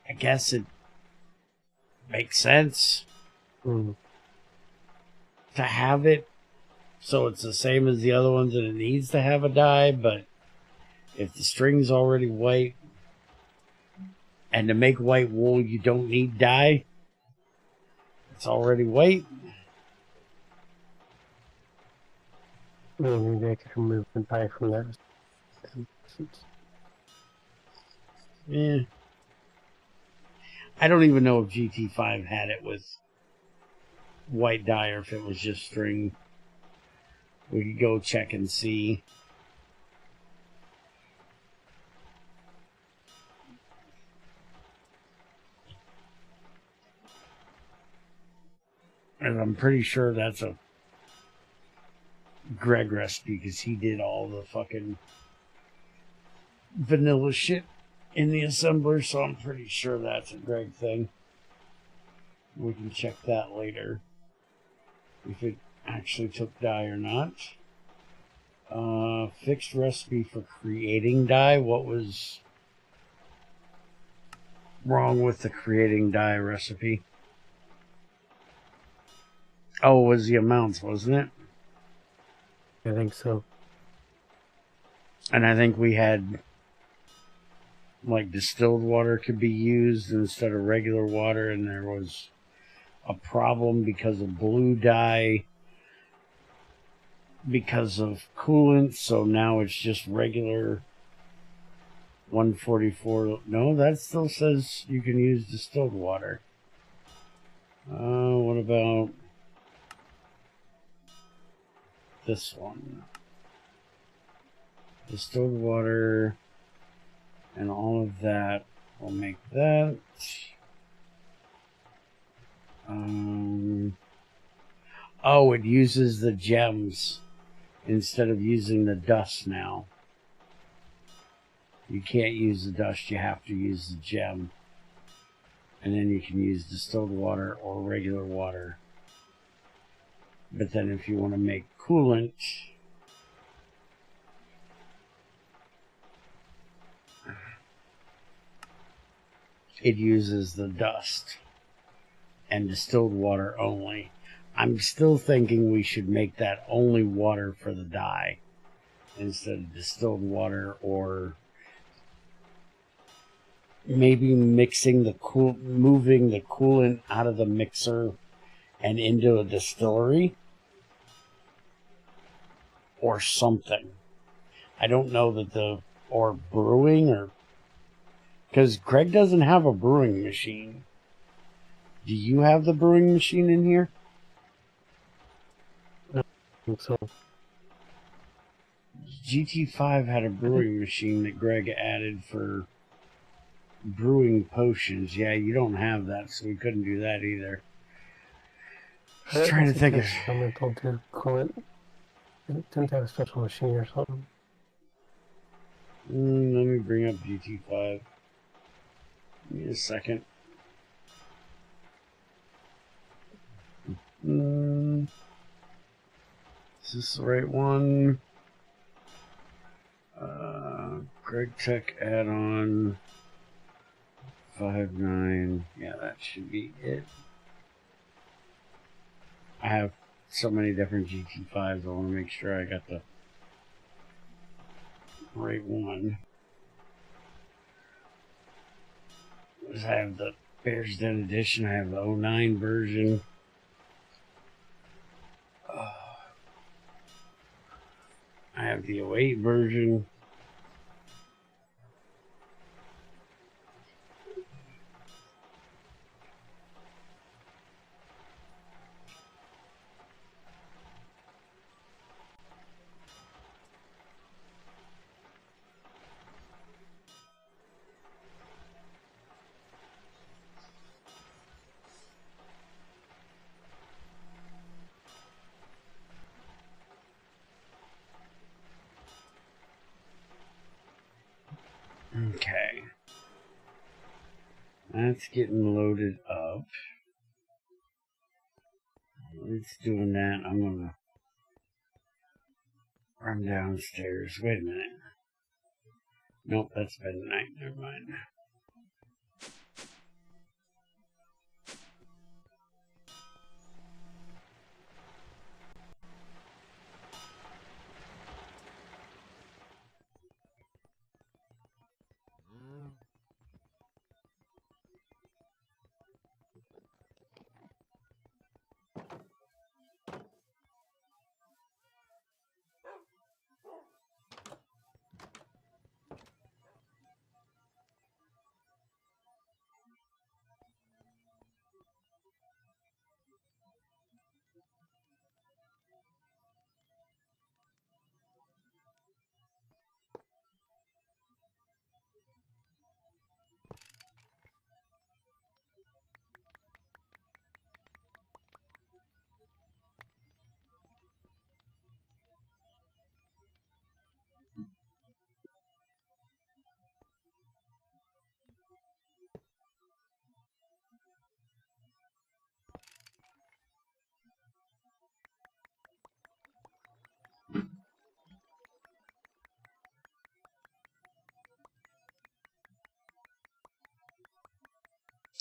I guess it makes sense. To have it so it's the same as the other ones and it needs to have a dye, but if the string's already white and to make white wool you don't need dye, it's already white. Maybe I could remove the dye from that. Yeah. I don't even know if GT5 had it with white dye or if it was just string. We could go check and see. And I'm pretty sure that's a Greg recipe because he did all the fucking vanilla shit in the assembler, so I'm pretty sure that's a Greg thing. We can check that later. If it actually took dye or not. Fixed recipe for creating dye. What was wrong with the creating dye recipe? Oh, it was the amounts, wasn't it? I think so. And I think we had like distilled water could be used instead of regular water, and there was a problem because of blue dye because of coolant, so now it's just regular 144. No, that still says you can use distilled water. What about this one? Distilled water and all of that will make that. Oh, it uses the gems instead of using the dust now. You can't use the dust, you have to use the gem. And then you can use distilled water or regular water. But then if you want to make coolant, it uses the dust and distilled water only. I'm still thinking we should make that only water for the dye instead of distilled water, or maybe mixing the moving the coolant out of the mixer and into a distillery or something. I don't know that or brewing, or because Greg doesn't have a brewing machine. Do you have the brewing machine in here? I think so. GT5 had a brewing machine that Greg added for brewing potions. Yeah, you don't have that, so we couldn't do that either. Just trying to think of experimental to coolant. It didn't have a special machine or something. Let me bring up GT5. Give me a second. Is this the right one? GregTech add-on 5.9. Yeah, that should be it. I have so many different GT5s. I want to make sure I got the right one. I have the Bear's Den edition. I have the 09 version. I have the 08 version. Okay. That's getting loaded up. It's doing that. I'm going to run downstairs. Wait a minute. Nope, that's midnight. Never mind.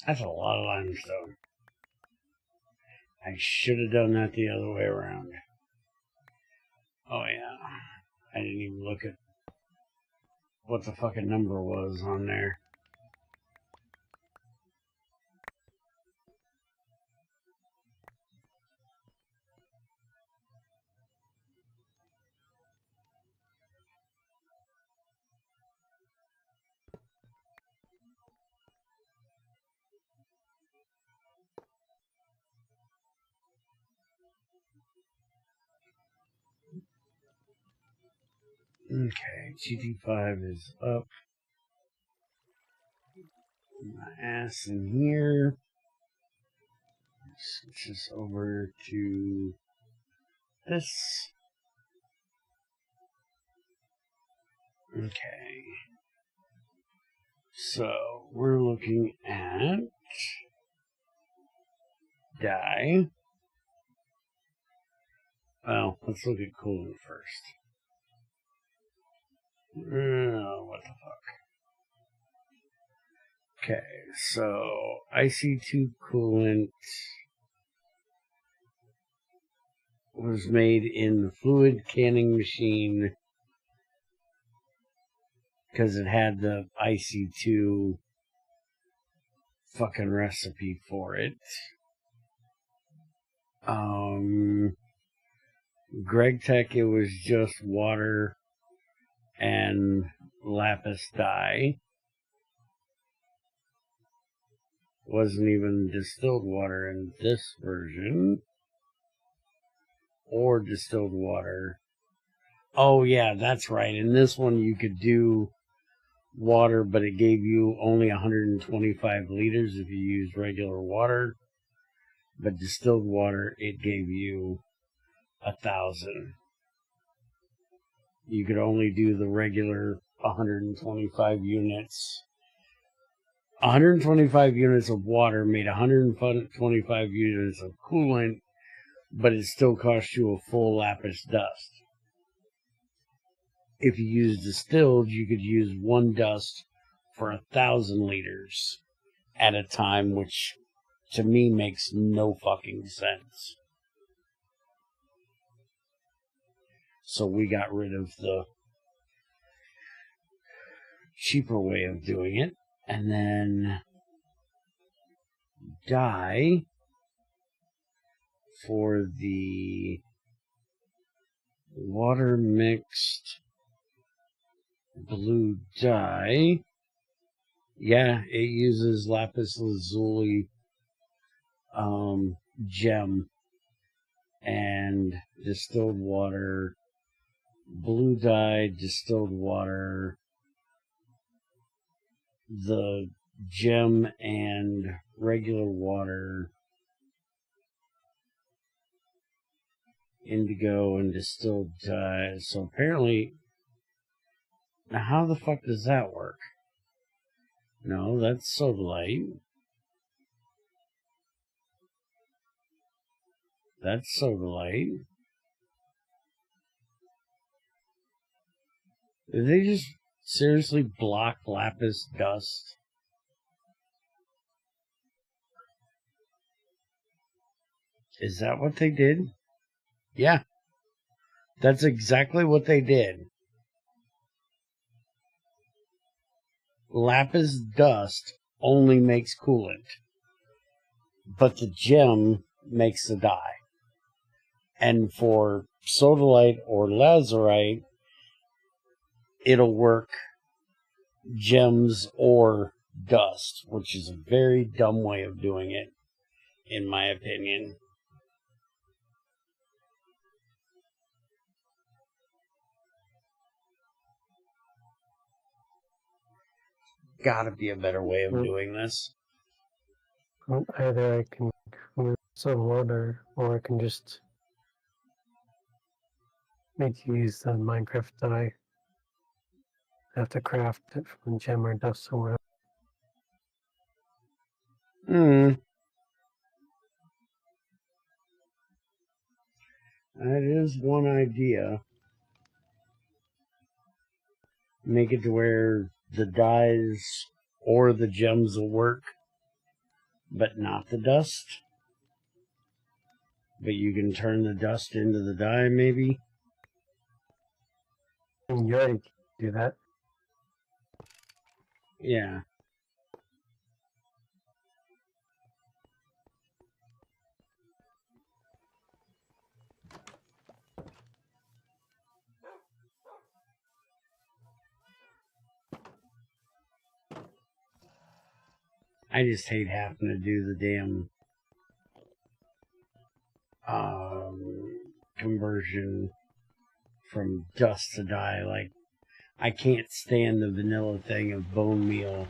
That's a lot of limestone. I should have done that the other way around. Oh yeah. I didn't even look at what the fucking number was on there. Okay, GT5 is up. My ass in here. Switch this over to this. Okay. So we're looking at dye. Well, let's look at coolant first. What the fuck? Okay, so IC2 coolant was made in the fluid canning machine because it had the IC2 fucking recipe for it. GregTech, it was just water and lapis dye. Wasn't even distilled water in this version. Or distilled water. Oh yeah, that's right. In this one you could do water, but it gave you only 125 liters if you used regular water. But distilled water, it gave you 1,000. You could only do the regular 125 units. 125 units of water made 125 units of coolant, but it still cost you a full lapis dust. If you use distilled, you could use one dust for 1,000 liters at a time, which to me makes no fucking sense. So we got rid of the cheaper way of doing it. And then dye for the water mixed blue dye. Yeah, it uses lapis lazuli gem and distilled water, blue dye, distilled water, the gem and regular water, indigo and distilled dye. So apparently, now how the fuck does that work? No, that's soda light. That's soda light. Did they just seriously block lapis dust? Is that what they did? Yeah. That's exactly what they did. Lapis dust only makes coolant, but the gem makes the dye. And for sodalite or lazurite, it'll work gems or dust, which is a very dumb way of doing it, in my opinion. Gotta be a better way of doing this. Either I can move some water, or I can just make you use the Minecraft dye. I have to craft it from gem or dust somewhere. That is one idea. Make it to where the dyes or the gems will work, but not the dust. But you can turn the dust into the dye, maybe? And you already do that. Yeah. I just hate having to do the damn conversion from dust to dye. Like, I can't stand the vanilla thing of bone meal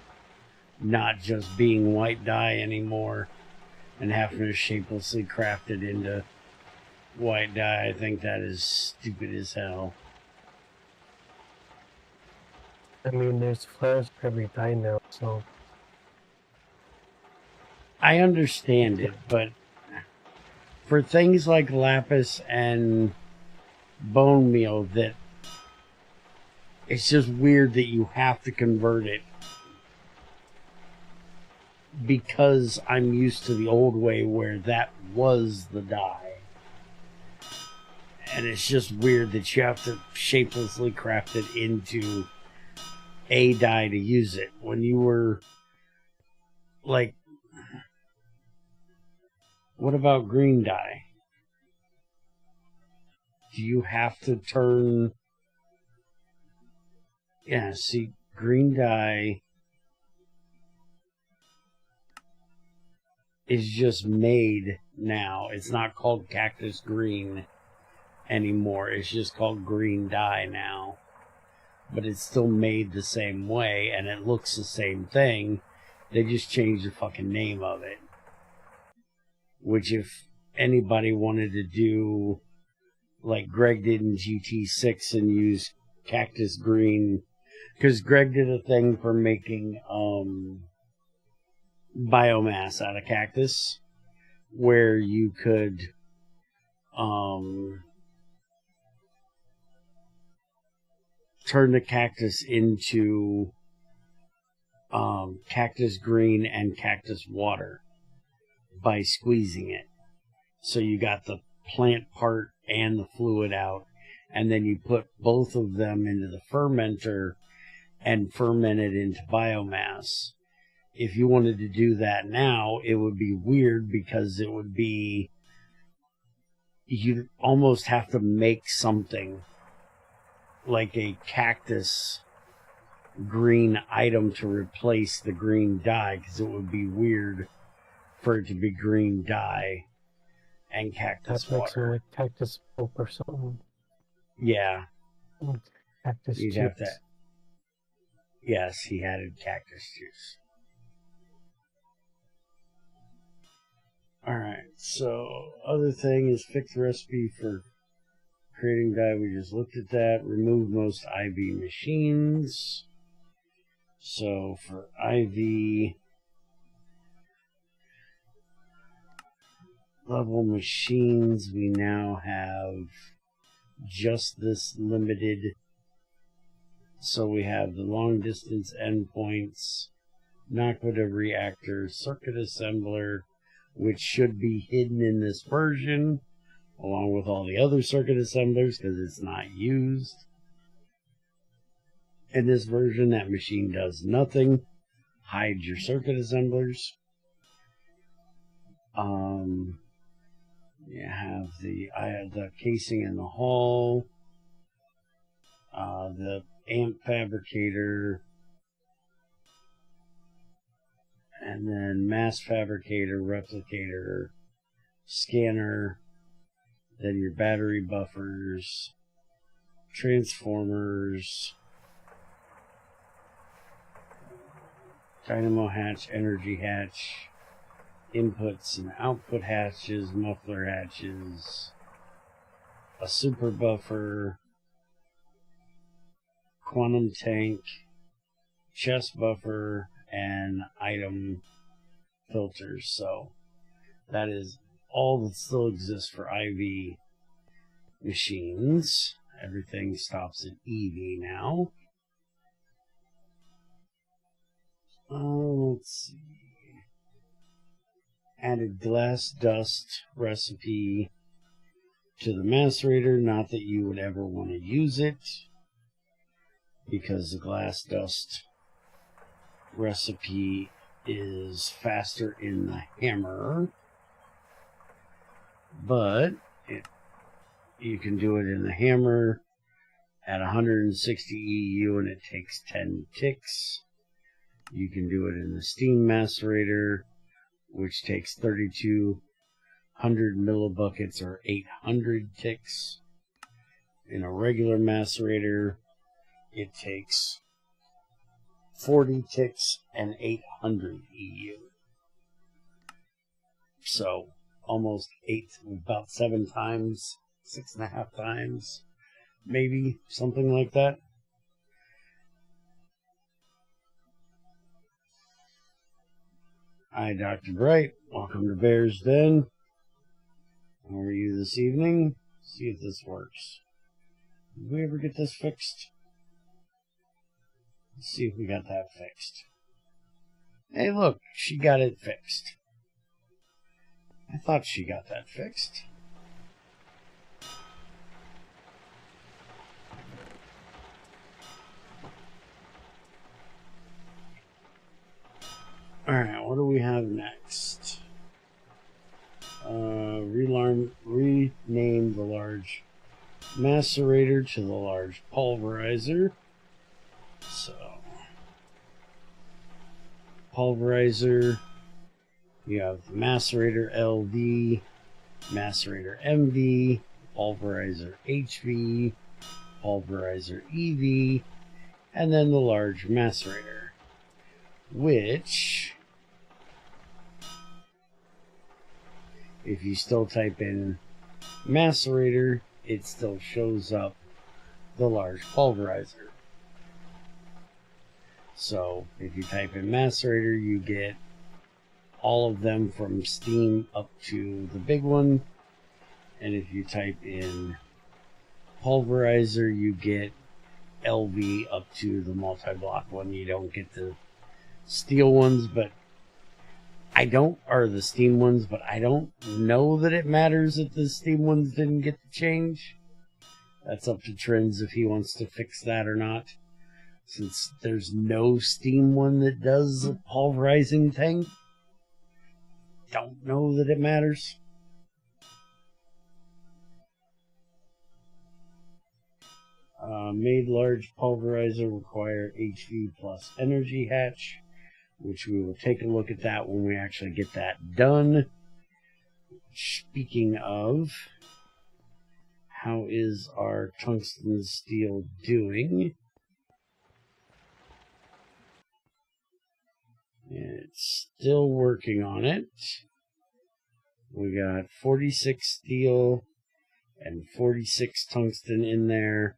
not just being white dye anymore and having to shapelessly craft it into white dye. I think that is stupid as hell. I mean, there's flares for every dye now, so... I understand it, but for things like lapis and bone meal, that it's just weird that you have to convert it, because I'm used to the old way where that was the dye. And it's just weird that you have to shapelessly craft it into a dye to use it. When you were like, what about green dye? Do you have to turn... Yeah, see, green dye is just made now. It's not called cactus green anymore. It's just called green dye now. But it's still made the same way, and it looks the same thing. They just changed the fucking name of it. Which, if anybody wanted to do like Greg did in GT6 and use cactus green, because Greg did a thing for making biomass out of cactus, where you could turn the cactus into cactus green and cactus water by squeezing it. So you got the plant part and the fluid out, and then you put both of them into the fermenter and ferment it into biomass. If you wanted to do that now, it would be weird, because it would be, you'd almost have to make something like a cactus green item to replace the green dye, because it would be weird for it to be green dye and cactus water. That makes it like cactus pulp or something. Yeah. Cactus You'd juice. have to... Yes, he added cactus juice. Alright, so other thing is fix recipe for creating dye. We just looked at that. Remove most IV machines. So for IV level machines, we now have just this limited. So we have the long distance endpoints, Naquita reactor, circuit assembler, which should be hidden in this version, along with all the other circuit assemblers, because it's not used. In this version, that machine does nothing. Hide your circuit assemblers. You have the casing in the hull, the amp fabricator, and then mass fabricator, replicator, scanner, then your battery buffers, transformers, dynamo hatch, energy hatch, inputs and output hatches, muffler hatches, a super buffer, quantum tank, chest buffer, and item filters. So that is all that still exists for IV machines. Everything stops at EV now. Let's see. Added glass dust recipe to the macerator. Not that you would ever want to use it, because the glass dust recipe is faster in the hammer, but you can do it in the hammer at 160 EU and it takes 10 ticks. You can do it in the steam macerator, which takes 3200 millibuckets or 800 ticks. In a regular macerator, it takes 40 ticks and 800 EU. So almost about 7 times, 6.5 times, maybe something like that. Hi, Dr. Bright. Welcome to Bear's Den. How are you this evening? See if this works. Did we ever get this fixed? Let's see if we got that fixed. Hey, look, she got it fixed. I thought she got that fixed. Alright, what do we have next? Rename the large macerator to the large pulverizer. So, pulverizer, you have the macerator LV, macerator MV, pulverizer HV, pulverizer EV, and then the large macerator, which, if you still type in macerator, it still shows up the large pulverizer. So if you type in macerator, you get all of them from steam up to the big one. And if you type in pulverizer, you get LV up to the multi-block one. You don't get the steel ones, but the steam ones, but I don't know that it matters if the steam ones didn't get to change. That's up to Trends if he wants to fix that or not, since there's no steam one that does a pulverizing thing. Don't know that it matters. Made large pulverizer require HV plus energy hatch, which we will take a look at that when we actually get that done. Speaking of, how is our tungsten steel doing? It's still working on it. We got 46 steel and 46 tungsten in there.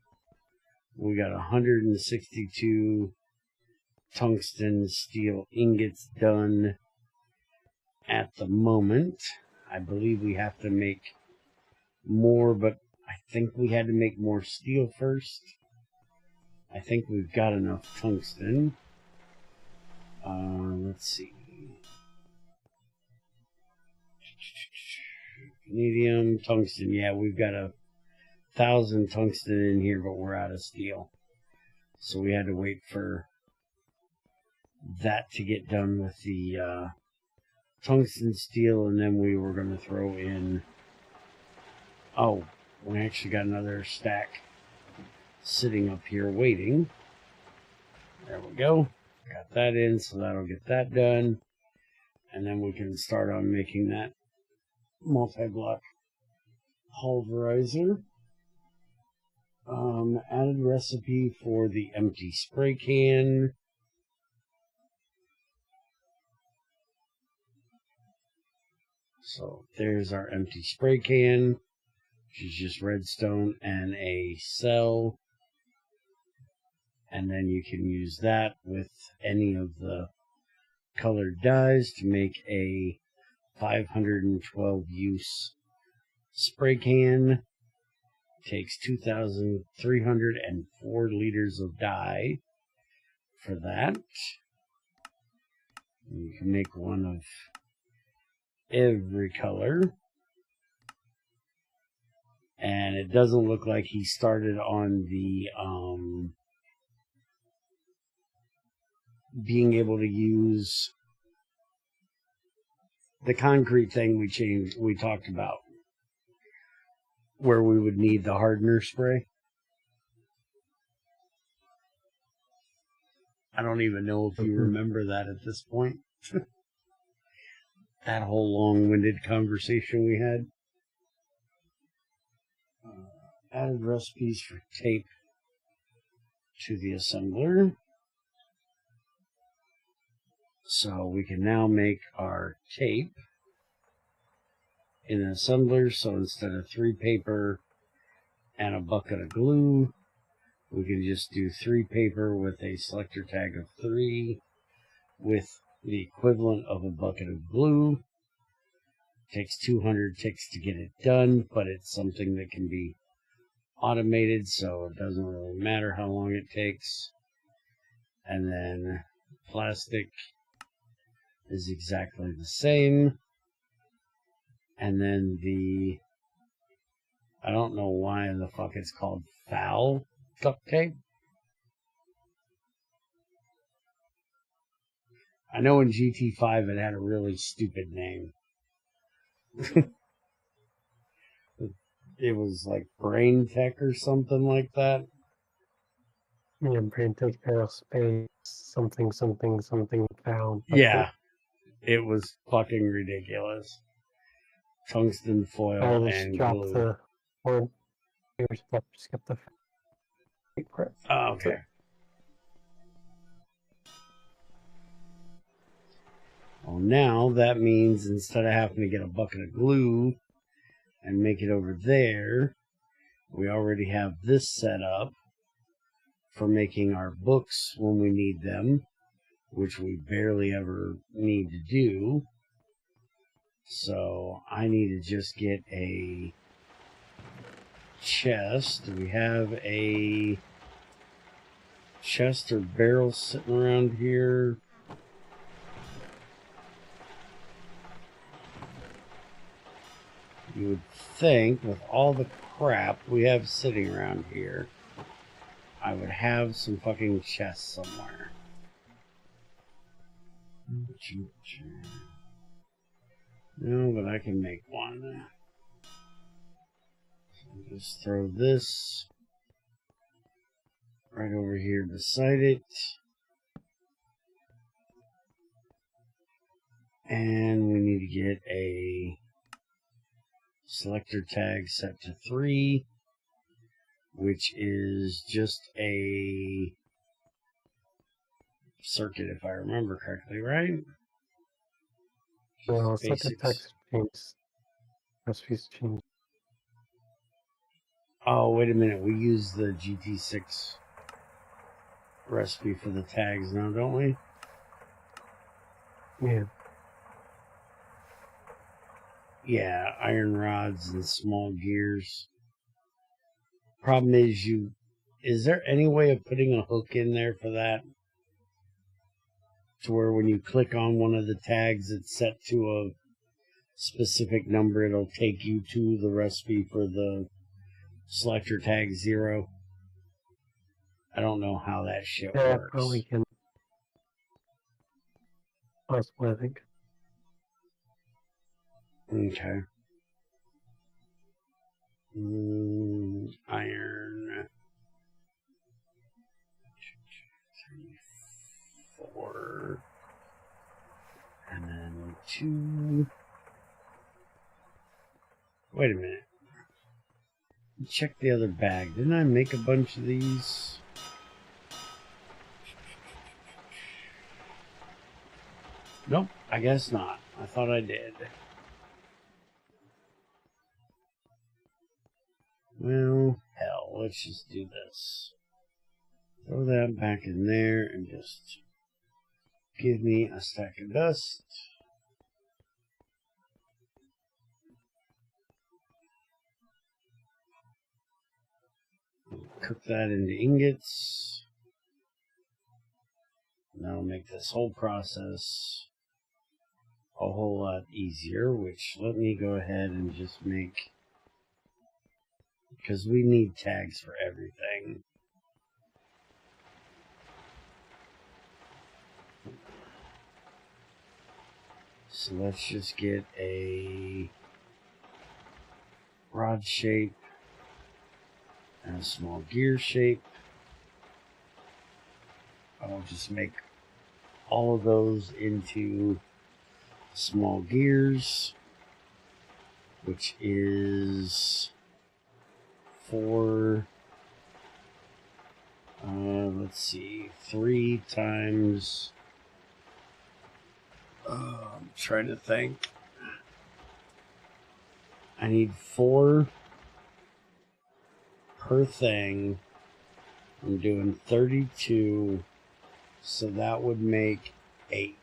We got 162 tungsten steel ingots done at the moment. I believe we have to make more, but I think we had to make more steel first. I think we've got enough tungsten. Let's see. Vanadium, tungsten. Yeah, we've got 1,000 tungsten in here, but we're out of steel. So we had to wait for that to get done with the tungsten steel, and then we were going to throw in... Oh, we actually got another stack sitting up here waiting. There we go. Got that in, so that'll get that done. And then we can start on making that multi-block pulverizer. Added recipe for the empty spray can. So there's our empty spray can, which is just redstone and a cell. And then you can use that with any of the colored dyes to make a 512 use spray can. Takes 2,304 liters of dye for that. You can make one of every color. And it doesn't look like he being able to use the concrete thing we talked about, where we would need the hardener spray. I don't even know if you remember that at this point. That whole long-winded conversation we had. Added recipes for tape to the assembler. So we can now make our tape in an assembler. So instead of 3 paper and a bucket of glue, we can just do 3 paper with a selector tag of 3 with the equivalent of a bucket of glue. Takes 200 ticks to get it done, but it's something that can be automated, so it doesn't really matter how long it takes. And then plastic is exactly the same. And then I don't know why the fuck it's called foul duct tape. I know in GT5 it had a really stupid name. It was like Brain Tech or something like that. Yeah, Brain Tech Aerospace, something found. Yeah, it was fucking ridiculous. Tungsten foil and glue. The word. Just get the press. Oh, okay. Well, now that means instead of having to get a bucket of glue and make it over there, we already have this set up for making our books when we need them, which we barely ever need to do. So I need to just get a chest. Do we have a chest or barrel sitting around here? You would think with all the crap we have sitting around here, I would have some fucking chests somewhere. No, but I can make one. So just throw this right over here beside it. And we need to get a selector tag set to 3, which is just a circuit, if I remember correctly, right? No, it's like a text change. Recipes change. Oh, wait a minute. We use the GT6 recipe for the tags now, don't we? Yeah. Yeah, iron rods and small gears. Problem is, is there any way of putting a hook in there for that? To where when you click on one of the tags, it's set to a specific number, it'll take you to the recipe for the selector tag 0. I don't know how that shit works. Probably can. Possibly, I think. Okay. Iron. 3, 4. And then 2. Wait a minute. Check the other bag. Didn't I make a bunch of these? Nope, I guess not. I thought I did. Well, hell, let's just do this. Throw that back in there and just give me a stack of dust. Cook that into ingots. And that'll make this whole process a whole lot easier, which let me go ahead and just make, because we need tags for everything. So let's just get a rod shape and a small gear shape. I'll just make all of those into small gears, which is 4, let's see, 3 times, I'm trying to think. I need 4 per thing. I'm doing 32, so that would make 8.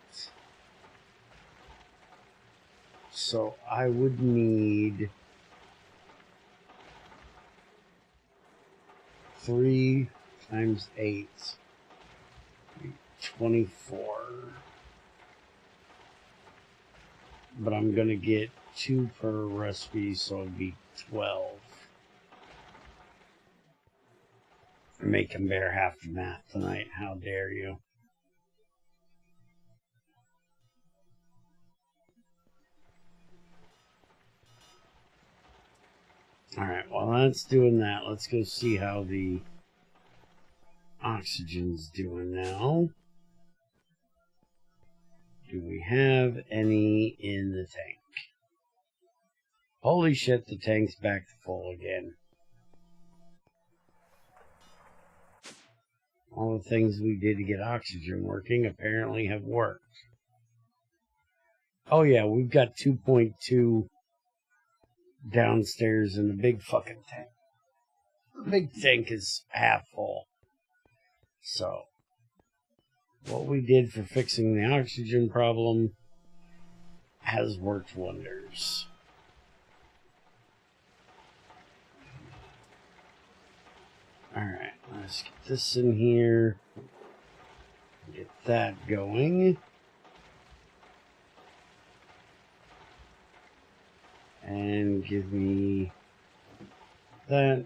So I would need 3 times 8, 24. But I'm going to get 2 per recipe, so it'd be 12. Make him bear half the math tonight. How dare you? Alright, while that's doing that, let's go see how the oxygen's doing now. Do we have any in the tank? Holy shit, the tank's back to full again. All the things we did to get oxygen working apparently have worked. Oh yeah, we've got 2.2 downstairs in the big fucking tank. The big tank is half full. So, what we did for fixing the oxygen problem has worked wonders. Alright, let's get this in here. Get that going. And give me that.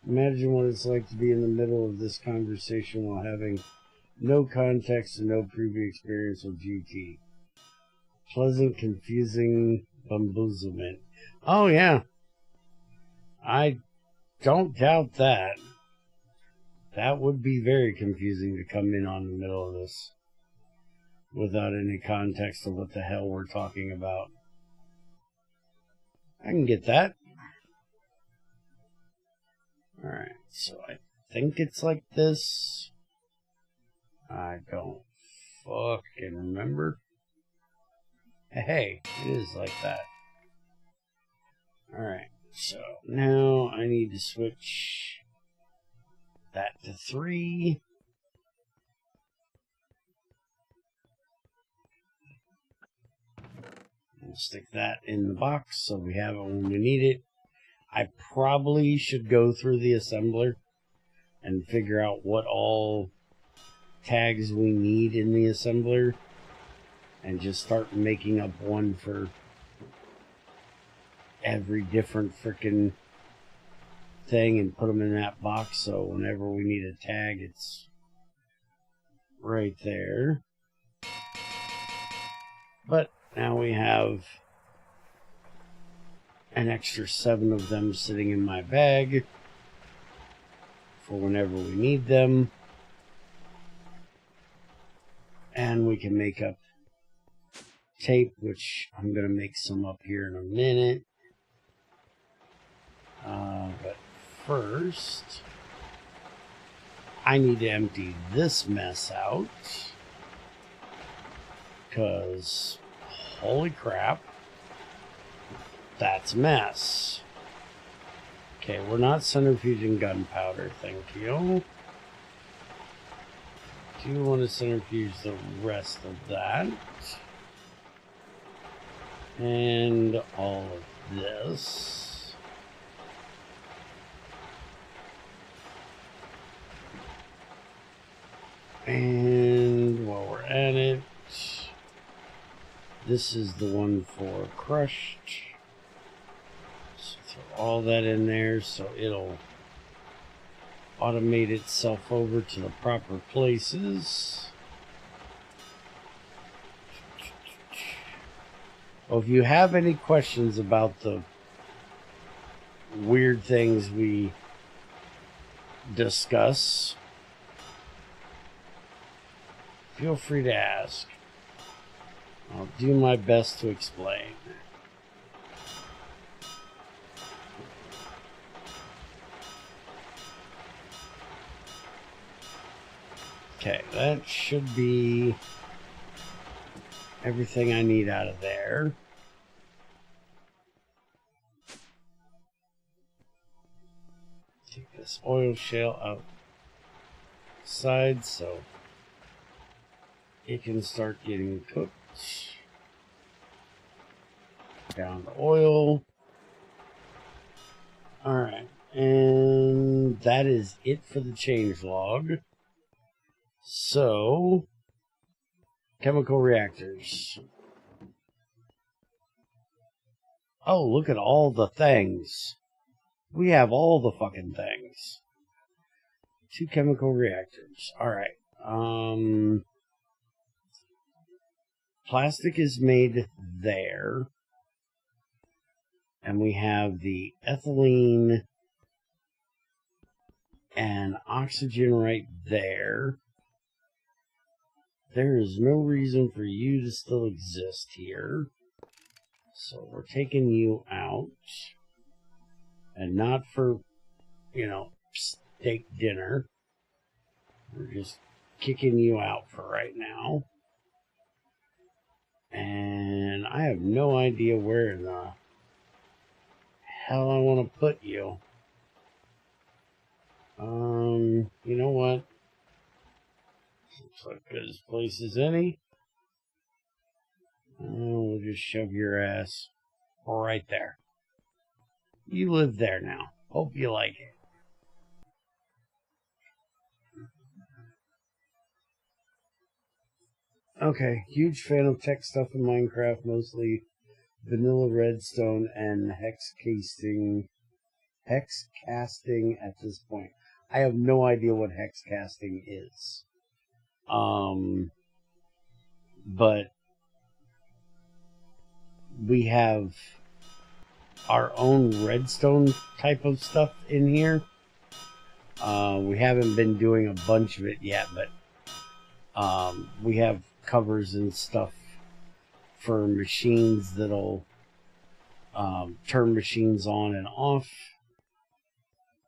Imagine what it's like to be in the middle of this conversation while having no context and no previous experience with GT. Pleasant, confusing bamboozlement. Oh, yeah. I don't doubt that. That would be very confusing to come in on the middle of this without any context of what the hell we're talking about. I can get that. Alright, so I think it's like this. I don't fucking remember. Hey, it is like that. Alright, so now I need to switch that to 3. And stick that in the box so we have it when we need it. I probably should go through the assembler and figure out what all tags we need in the assembler and just start making up one for every different frickin' thing and put them in that box so whenever we need a tag it's right there. But now we have an extra 7 of them sitting in my bag for whenever we need them. And we can make up tape, which I'm going to make some up here in a minute. But first, I need to empty this mess out. Because, holy crap, that's a mess. Okay, we're not centrifuging gunpowder, thank you. Do you want to centrifuge the rest of that? And all of this. And while we're at it, this is the one for crushed. So throw all that in there so it'll automate itself over to the proper places. Well, if you have any questions about the weird things we discuss, feel free to ask. I'll do my best to explain. Okay, that should be everything I need out of there. Take this oil shale outside so it can start getting cooked. Down the oil. Alright, and that is it for the changelog. So, chemical reactors. Oh, look at all the things. We have all the fucking things. 2 chemical reactors. Alright. Plastic is made there. And we have the ethylene and oxygen right there. There is no reason for you to still exist here. So we're taking you out. And not for, you know, steak dinner. We're just kicking you out for right now. And I have no idea where in the hell I want to put you. You know what? Looks like as place as any. We'll just shove your ass right there. You live there now. Hope you like it. Okay, huge fan of tech stuff in Minecraft, mostly vanilla redstone and hex casting at this point. I have no idea what hex casting is. But we have our own redstone type of stuff in here. We haven't been doing a bunch of it yet, but we have covers and stuff for machines that'll turn machines on and off.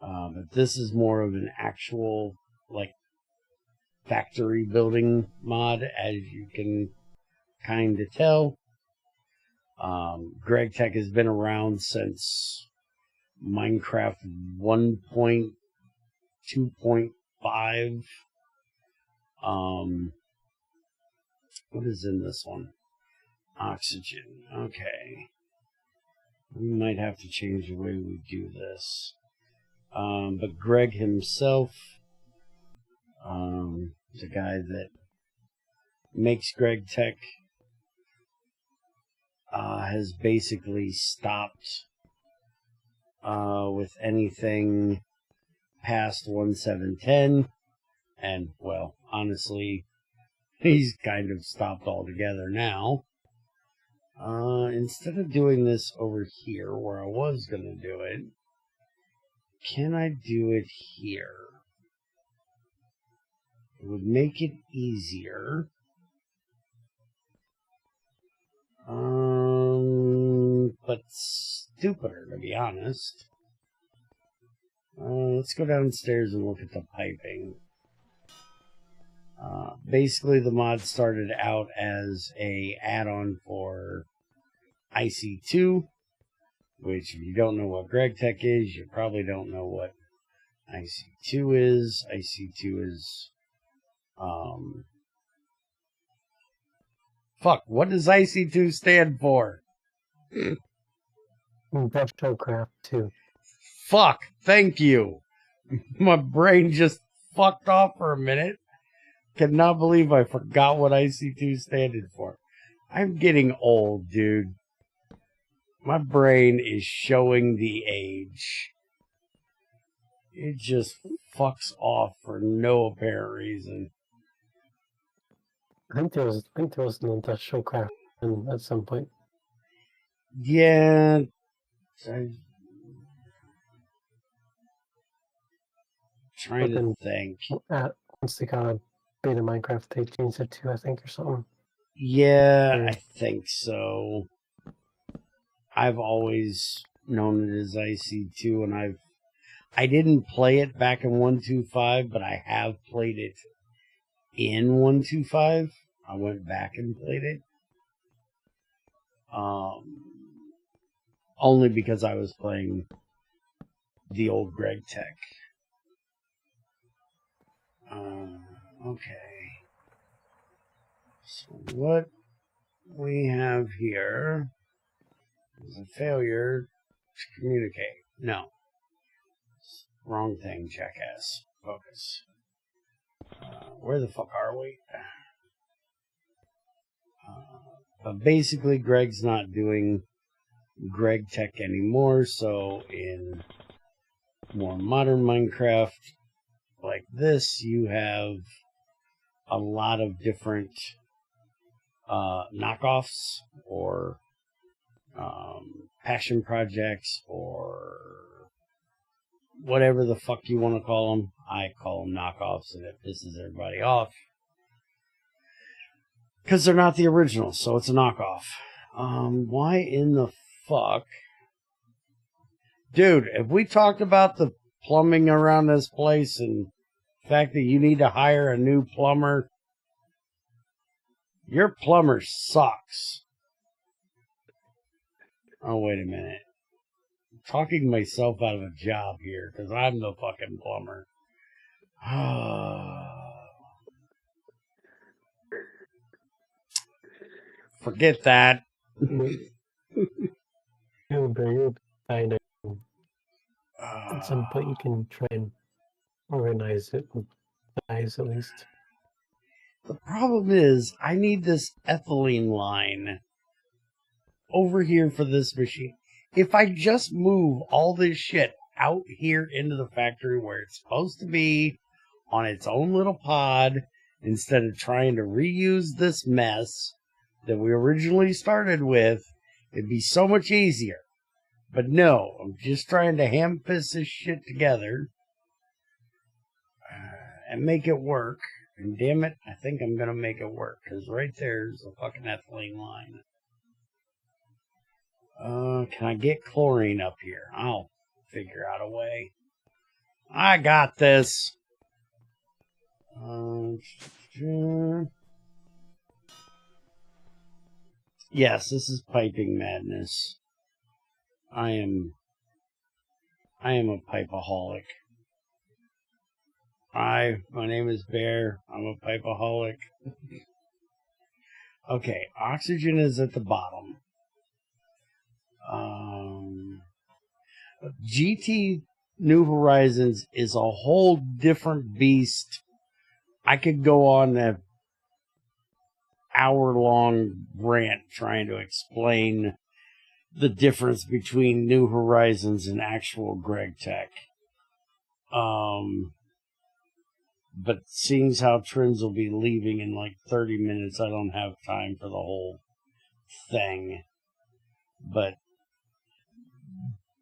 But this is more of an actual, like, factory building mod, as you can kind of tell. GregTech has been around since Minecraft 1.2.5. What is in this one? Oxygen. Okay. We might have to change the way we do this. But Greg himself, the guy that makes GregTech, has basically stopped with anything past 1.7.10, and, well, honestly, he's kind of stopped altogether now. Instead of doing this over here, where I was going to do it, can I do it here? It would make it easier. But stupider, to be honest. Let's go downstairs and look at the piping. Basically, the mod started out as a add-on for IC2, which, if you don't know what GregTech is, you probably don't know what IC2 is. IC2 is, fuck, what does IC2 stand for? Industrial Craft 2. Fuck, thank you. My brain just fucked off for a minute. Cannot believe I forgot what IC2 standed for. I'm getting old, dude. My brain is showing the age. It just fucks off for no apparent reason. I think there was an Industrial Craft at some point. Yeah. I'm trying to think. Once they got a beta Minecraft, they changed it to, I think, or something. Yeah, I think so. I've always known it as IC2, and I didn't play it back in 1.2.5, but I have played it in 1.2.5. I went back and played it. Only because I was playing the old GregTech. Okay. So what we have here is a failure to communicate. No. Wrong thing, jackass. Focus. Where the fuck are we? But basically, Greg's not doing GregTech anymore, so in more modern Minecraft like this, you have a lot of different knockoffs or passion projects or whatever the fuck you want to call them. I call them knockoffs, and it pisses everybody off because they're not the original, so it's a knockoff. Why in the fuck? Dude, if we talked about the plumbing around this place and the fact that you need to hire a new plumber, your plumber sucks. Oh, wait a minute. I'm talking myself out of a job here because I'm the fucking plumber. Forget that. You'll find it. At some point, you can try and organize it with size at least. The problem is, I need this ethylene line over here for this machine. If I just move all this shit out here into the factory where it's supposed to be on its own little pod, instead of trying to reuse this mess that we originally started with, it'd be so much easier. But no, I'm just trying to ham-fist this shit together and make it work. And damn it, I think I'm going to make it work, because right there's a fucking ethylene line. Can I get chlorine up here? I'll figure out a way. I got this. Yes, this is piping madness. I am a pipeaholic. Hi, my name is Bear. I'm a pipeaholic. Okay, oxygen is at the bottom. GT New Horizons is a whole different beast. I could go on an hour-long rant trying to explain the difference between New Horizons and actual GregTech. But seeing how Trins will be leaving in like 30 minutes, I don't have time for the whole thing. But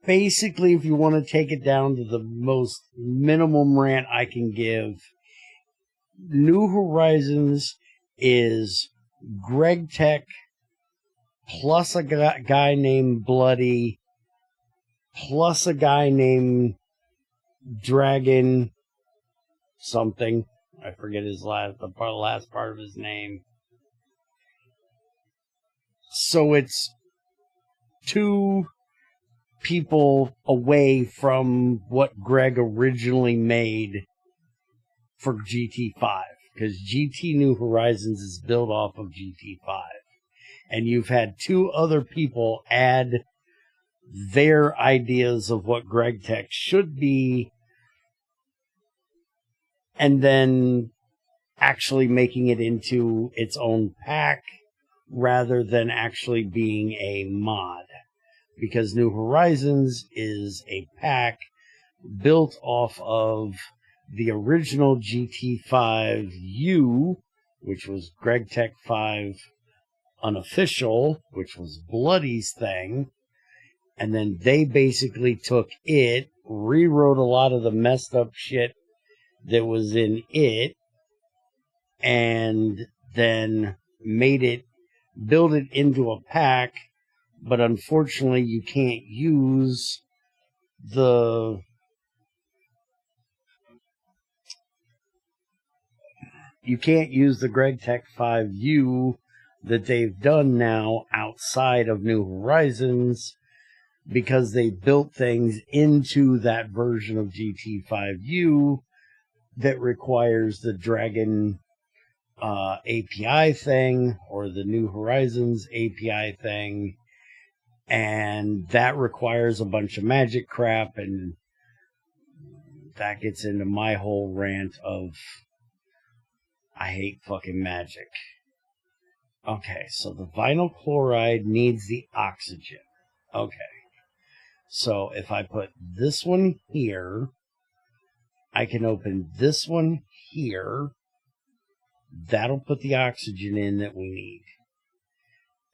basically, if you want to take it down to the most minimum rant I can give, New Horizons is GregTech plus a guy named Bloody plus a guy named Dragon something. I forget the last part of his name. So it's two people away from what Greg originally made for GT5, because GT New Horizons is built off of GT5, and you've had two other people add their ideas of what GregTech should be, and then actually making it into its own pack rather than actually being a mod. Because New Horizons is a pack built off of the original GT5U, which was GregTech 5 Unofficial, which was Bloody's thing. And then they basically took it, rewrote a lot of the messed up shit that was in it, and then build it into a pack. But unfortunately, you can't use the GregTech 5U that they've done now outside of New Horizons, because they built things into that version of GT5U that requires the Dragon API thing, or the New Horizons API thing, and that requires a bunch of magic crap, and that gets into my whole rant of I hate fucking magic. Okay, so the vinyl chloride needs the oxygen. Okay. So if I put this one here, I can open this one here. That'll put the oxygen in that we need.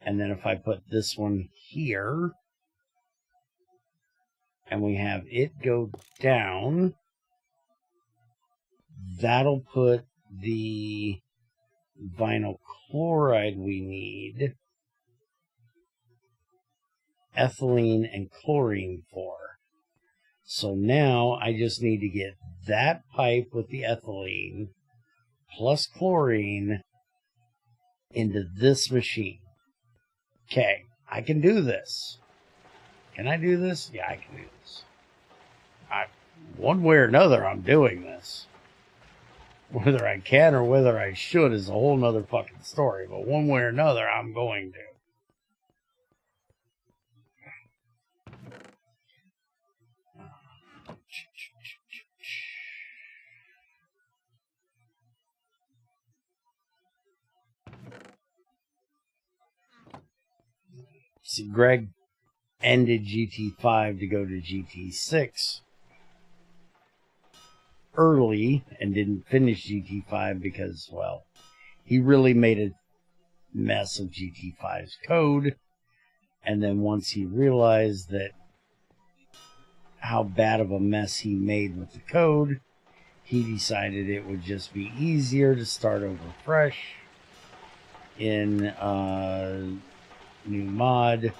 And then if I put this one here, and we have it go down, that'll put the vinyl chloride we need, ethylene and chlorine for. So now I just need to get that pipe with the ethylene plus chlorine into this machine. Okay, I can do this. Can I do this? Yeah, I can do this. One way or another, I'm doing this. Whether I can or whether I should is a whole nother fucking story. But one way or another, I'm going to. See, Greg ended GT5 to go to GT6 early and didn't finish GT5 because, well, he really made a mess of GT5's code. And then once he realized that how bad of a mess he made with the code, he decided it would just be easier to start over fresh in new mod.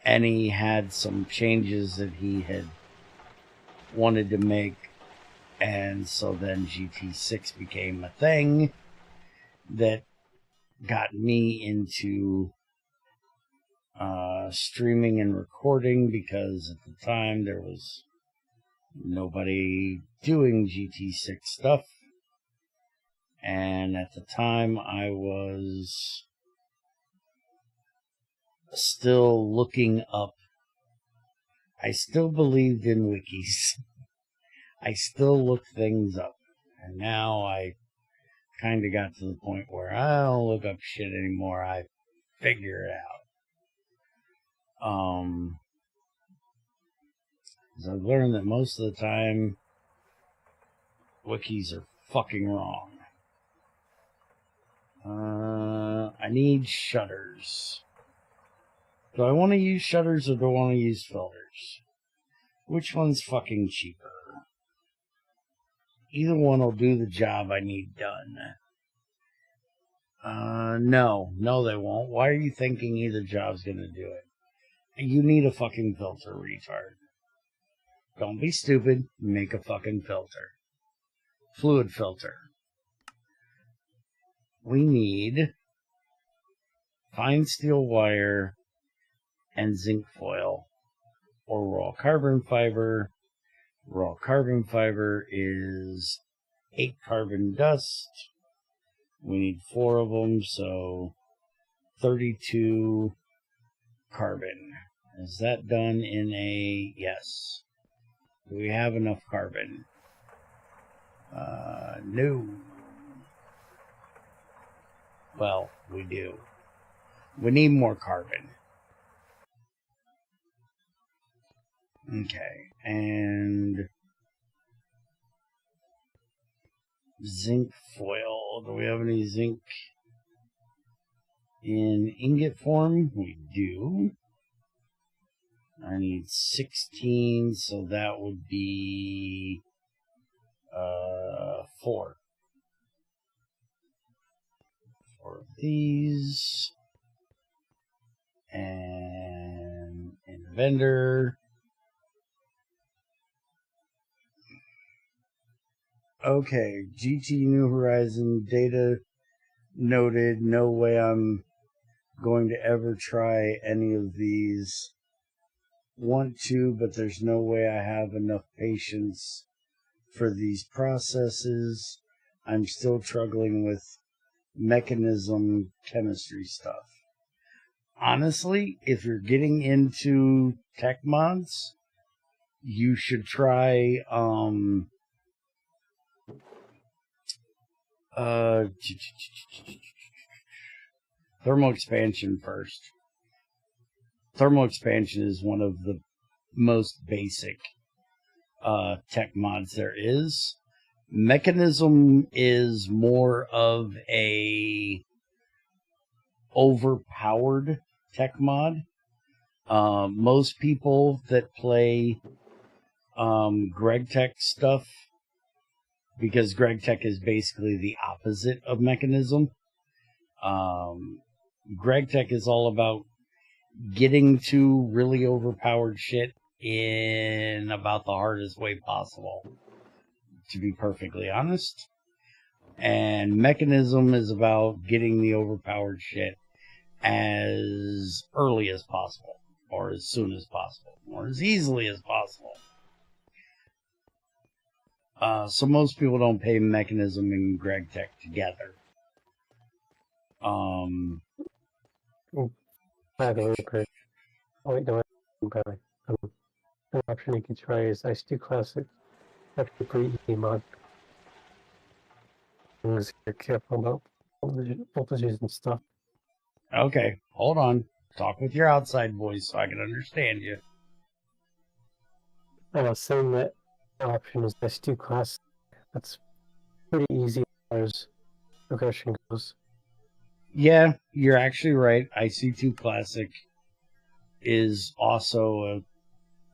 And he had some changes that he had wanted to make, and so then GT6 became a thing that got me into streaming and recording, because at the time there was nobody doing GT6 stuff, and at the time I was still looking up. I still believed in wikis. I still looked things up. And now I kind of got to the point where I don't look up shit anymore. I figure it out. Because I've learned that most of the time, wikis are fucking wrong. I need shutters. Do I want to use shutters or do I want to use filters? Which one's fucking cheaper? Either one will do the job I need done. No, they won't. Why are you thinking either job's gonna do it? You need a fucking filter, retard. Don't be stupid. Make a fucking filter. Fluid filter. We need fine steel wire and zinc foil, or raw carbon fiber. Raw carbon fiber is 8 carbon dust. We need 4 of them, so 32 carbon. Is that done in a... Yes. Do we have enough carbon? No. Well, we do. We need more carbon. Okay, and zinc foil. Do we have any zinc? In ingot form, we do. I need 16, so that would be 4. 4 of these. And in the vendor. Okay, GT New Horizon data noted. No way I'm going to ever try any of these. Want to, but there's no way I have enough patience for these processes. I'm still struggling with mechanism chemistry stuff. Honestly, if you're getting into tech mods, you should try thermal expansion first. Thermal expansion is one of the most basic tech mods there is. Mechanism is more of a overpowered tech mod. Most people that play GregTech stuff, because GregTech is basically the opposite of mechanism. GregTech is all about getting to really overpowered shit in about the hardest way possible, to be perfectly honest. And mechanism is about getting the overpowered shit as early as possible, or as soon as possible, or as easily as possible. So most people don't pay mechanism and GregTech together. By the way, Greg. Oh, wait, no, an option you can try is Ice2 Classic. That's a pretty easy mod. Just be careful about voltages and stuff. Okay, hold on. Talk with your outside voice so I can understand you. I was saying that option is Ice2 Classic. That's pretty easy as far as progression goes. Yeah, you're actually right. IC2 Classic is also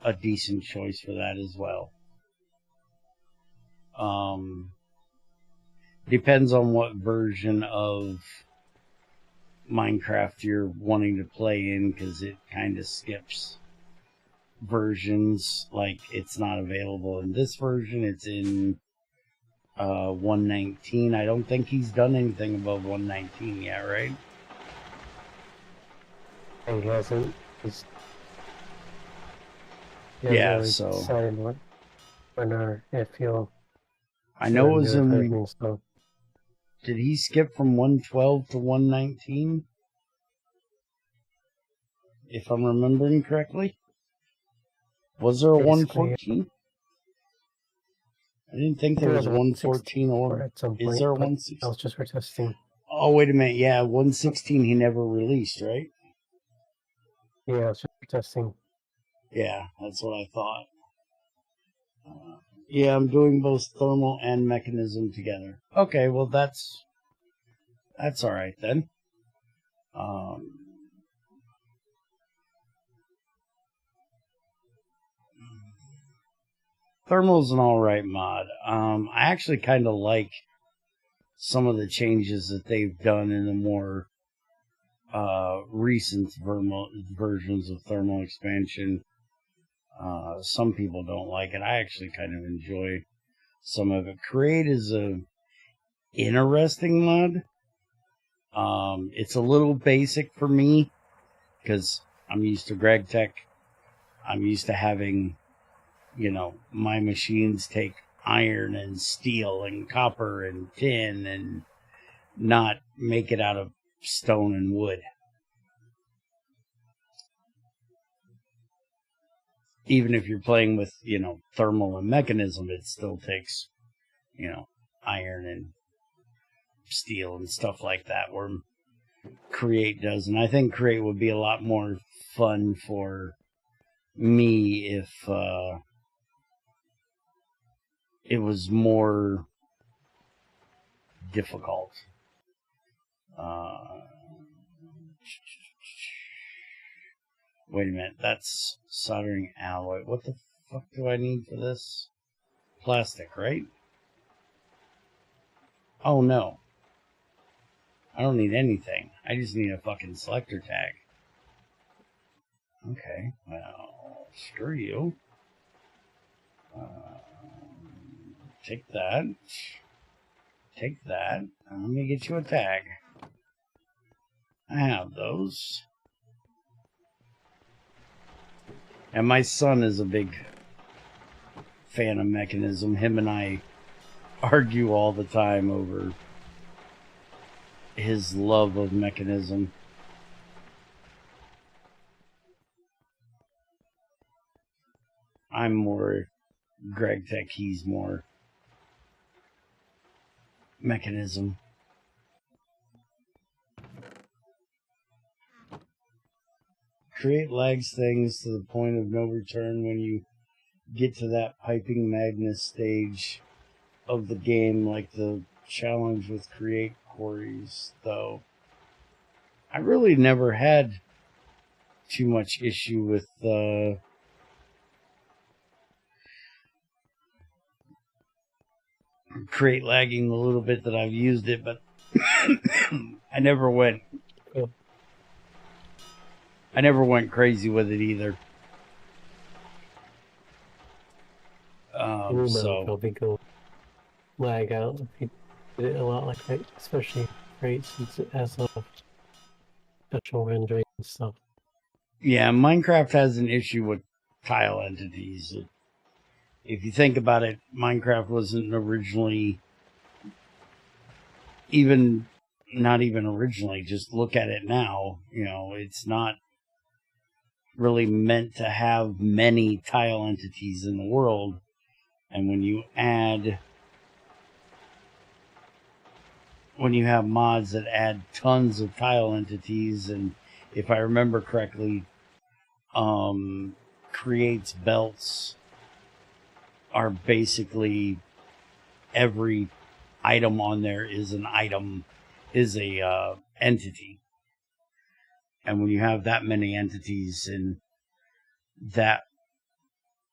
a decent choice for that as well. Depends on what version of Minecraft you're wanting to play in, because it kind of skips versions. Like, it's not available in this version, it's in 119. I don't think he's done anything above 119 yet, right? He hasn't. He's Yeah, really so decided when I feel. I know it was in. So. Did he skip from 112 to 119? If I'm remembering correctly? Was there a 114? I didn't think there was 114 or at some point, is there a 116? That was just for testing. Oh, wait a minute. Yeah, 116 he never released, right? Yeah, it's just for testing. Yeah, that's what I thought. Yeah, I'm doing both thermal and mechanism together. Okay, well that's all right then. Thermal's an alright mod. I actually kind of like some of the changes that they've done in the more recent versions of thermal expansion. Some people don't like it. I actually kind of enjoy some of it. Create is a interesting mod. It's a little basic for me because I'm used to GregTech. I'm used to having, my machines take iron and steel and copper and tin and not make it out of stone and wood. Even if you're playing with, thermal and mechanism, it still takes, iron and steel and stuff like that, where Create does. And I think Create would be a lot more fun for me if it was more difficult. Wait a minute, that's soldering alloy. What the fuck do I need for this? Plastic, right? Oh no. I don't need anything. I just need a fucking selector tag. Okay, well, screw you. Take that. Take that. Let me get you a tag. I have those. And my son is a big fan of Mechanism. Him and I argue all the time over his love of Mechanism. I'm more GregTech, he's more Mechanism. Create lags things to the point of no return when you get to that piping madness stage of the game, like the challenge with create quarries, though. I really never had too much issue with create lagging the little bit that I've used it, but I never went crazy with it either. So they go lag out if you did it a lot like that, especially right since it has a special rendering and stuff. Yeah, Minecraft has an issue with tile entities. If you think about it, Minecraft wasn't originally not even originally, just look at it now. You know, it's not really meant to have many tile entities in the world. And when you have mods that add tons of tile entities, and if I remember correctly, creates belts are basically every item on there is a entity. And when you have that many entities in that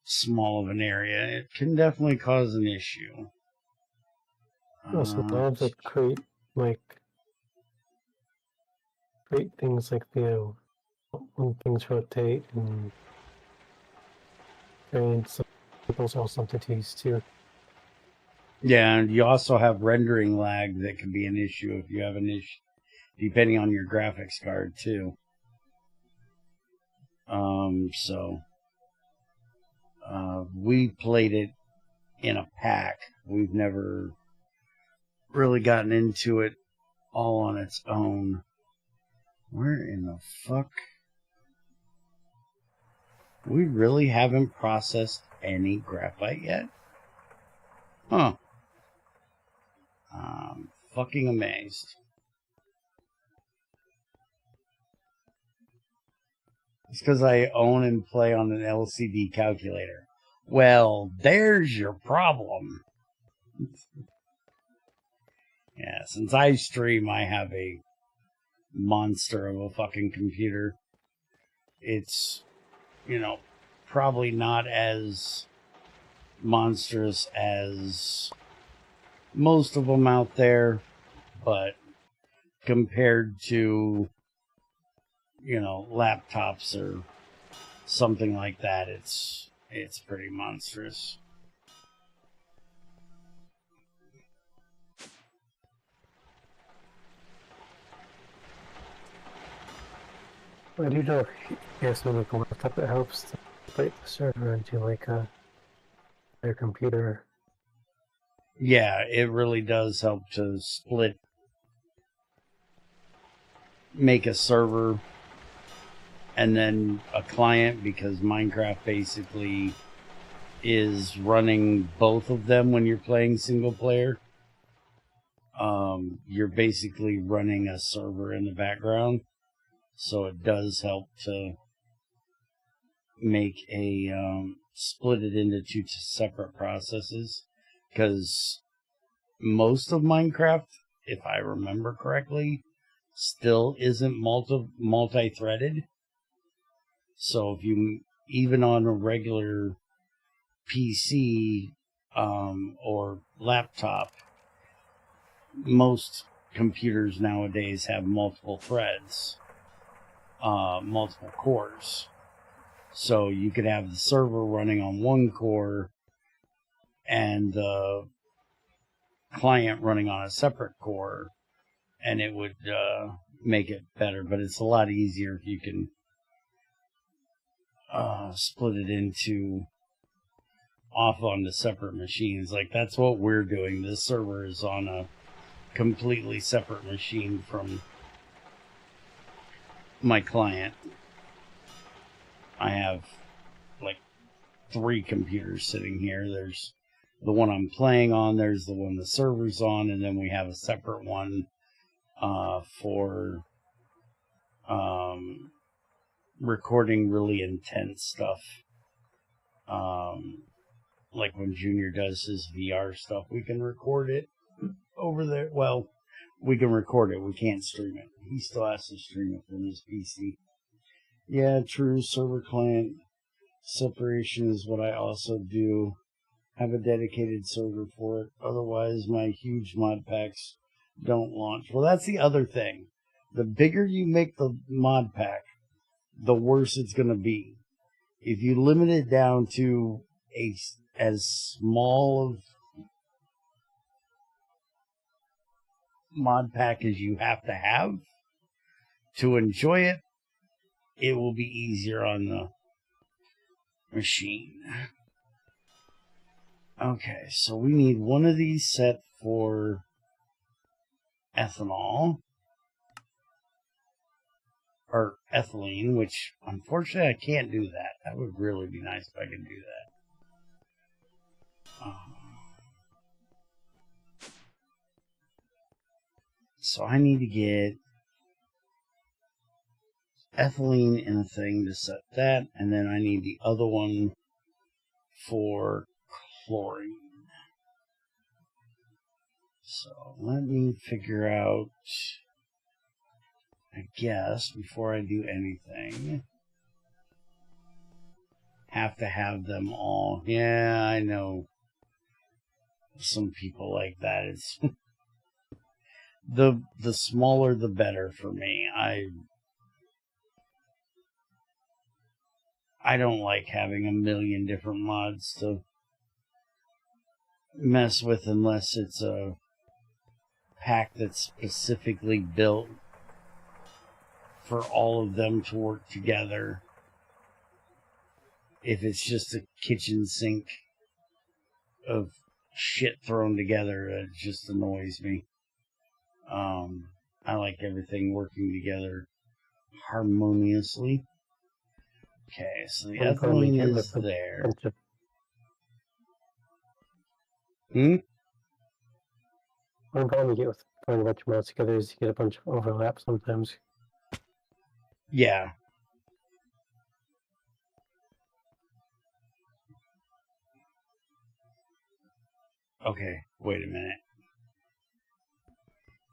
small of an area, it can definitely cause an issue. Also, mods that create things like when things rotate and those are also entities too. Yeah, and you also have rendering lag that can be an issue if you have an issue, depending on your graphics card too. We played it in a pack. We've never really gotten into it all on its own. Where in the fuck? We really haven't processed any graphite yet? Huh. I'm fucking amazed. It's because I own and play on an LCD calculator. Well, there's your problem. Yeah, since I stream, I have a monster of a fucking computer. It's, probably not as monstrous as most of them out there, but compared to, laptops or something like that, it's pretty monstrous. I do know if you have something like a laptop that helps to plate the server into their computer. Yeah, it really does help to make a server and then a client, because Minecraft basically is running both of them when you're playing single player. You're basically running a server in the background, so it does help to make split it into two separate processes, because most of Minecraft, if I remember correctly, still isn't multi-threaded. So if you, even on a regular PC or laptop, most computers nowadays have multiple threads, multiple cores. So you could have the server running on one core and the client running on a separate core, and it would make it better. But it's a lot easier if you can split it into off onto separate machines. Like, that's what we're doing. This server is on a completely separate machine from my client. I have like 3 computers sitting here. There's the one I'm playing on, there's the one the server's on, and then we have a separate one for recording really intense stuff. Like when Junior does his VR stuff, we can record it over there. Well, we can record it, we can't stream it. He still has to stream it from his PC. Yeah, true. Server client separation is what I also do. Have a dedicated server for it. Otherwise, my huge mod packs don't launch. Well, that's the other thing. The bigger you make the mod pack, the worse it's going to be. If you limit it down to as small of mod pack as you have to enjoy it, it will be easier on the machine. Okay, so we need one of these set for ethanol. Or ethylene, which unfortunately I can't do that. That would really be nice if I could do that. So I need to get ethylene in a thing to set that, and then I need the other one for chlorine. So let me figure out, I guess, before I do anything, have to have them all. Yeah, I know some people like that. It's the smaller the better for me. I don't like having a million different mods to mess with unless it's a pack that's specifically built for all of them to work together. If it's just a kitchen sink of shit thrown together, it just annoys me. I like everything working together harmoniously. Okay, so the ethylene is there. One problem you get with putting a bunch of mods together is you get a bunch of overlap sometimes. Yeah. Okay, wait a minute.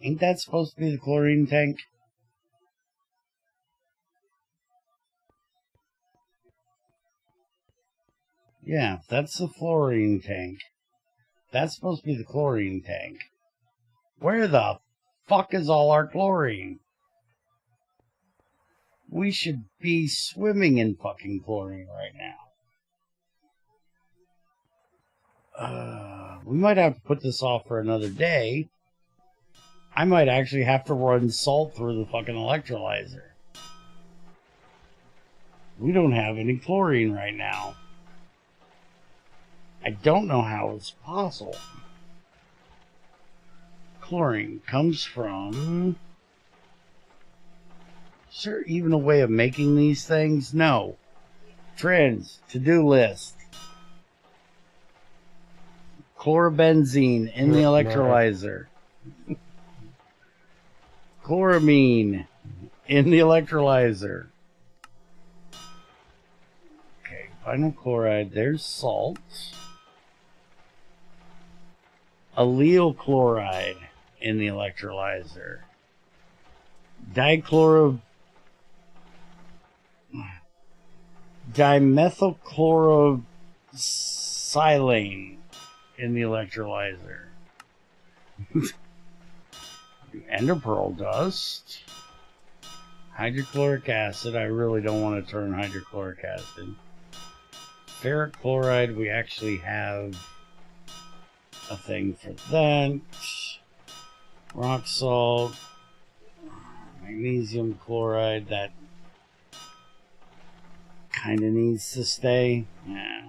Ain't that supposed to be the chlorine tank? Yeah, that's the fluorine tank. That's supposed to be the chlorine tank. Where the fuck is all our chlorine? We should be swimming in fucking chlorine right now. We might have to put this off for another day. I might actually have to run salt through the fucking electrolyzer. We don't have any chlorine right now. I don't know how it's possible. Chlorine comes from... Is there even a way of making these things? No. Trends. To-do list. Chlorobenzene in the electrolyzer. Chloramine in the electrolyzer. Okay, vinyl chloride. There's salt. Allyl chloride in the electrolyzer. dimethylchlorosilane in the electrolyzer. Ender pearl dust. Hydrochloric acid. I really don't want to turn hydrochloric acid. Ferric chloride. We actually have a thing for that. Rock salt. Magnesium chloride. That kind of needs to stay. Yeah,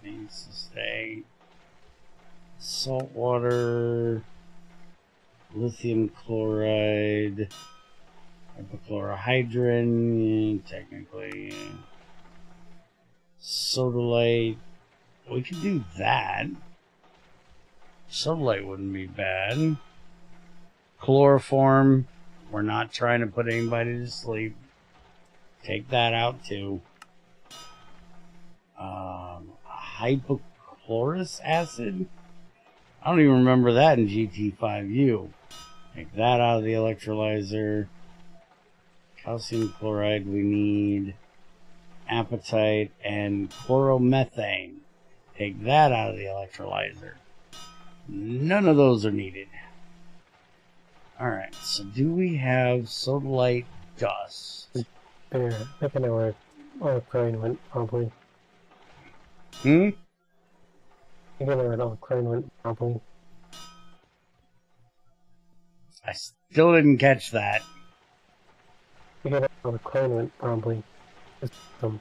needs to stay. Salt water. Lithium chloride, hypochlorohydrin, technically, sodalite. We could do that. Sodalite wouldn't be bad. Chloroform. We're not trying to put anybody to sleep. Take that out too. Hypochlorous acid. I don't even remember that in GT5U. Take that out of the electrolyzer. Calcium chloride, we need apatite and chloromethane. Take that out of the electrolyzer. None of those are needed. Alright, so do we have sodalite dust? There, I think I know where all the chlorine went, probably. I think I know where all the chlorine went, probably. I still didn't catch that. I think I know where all the chlorine went, probably. Just some.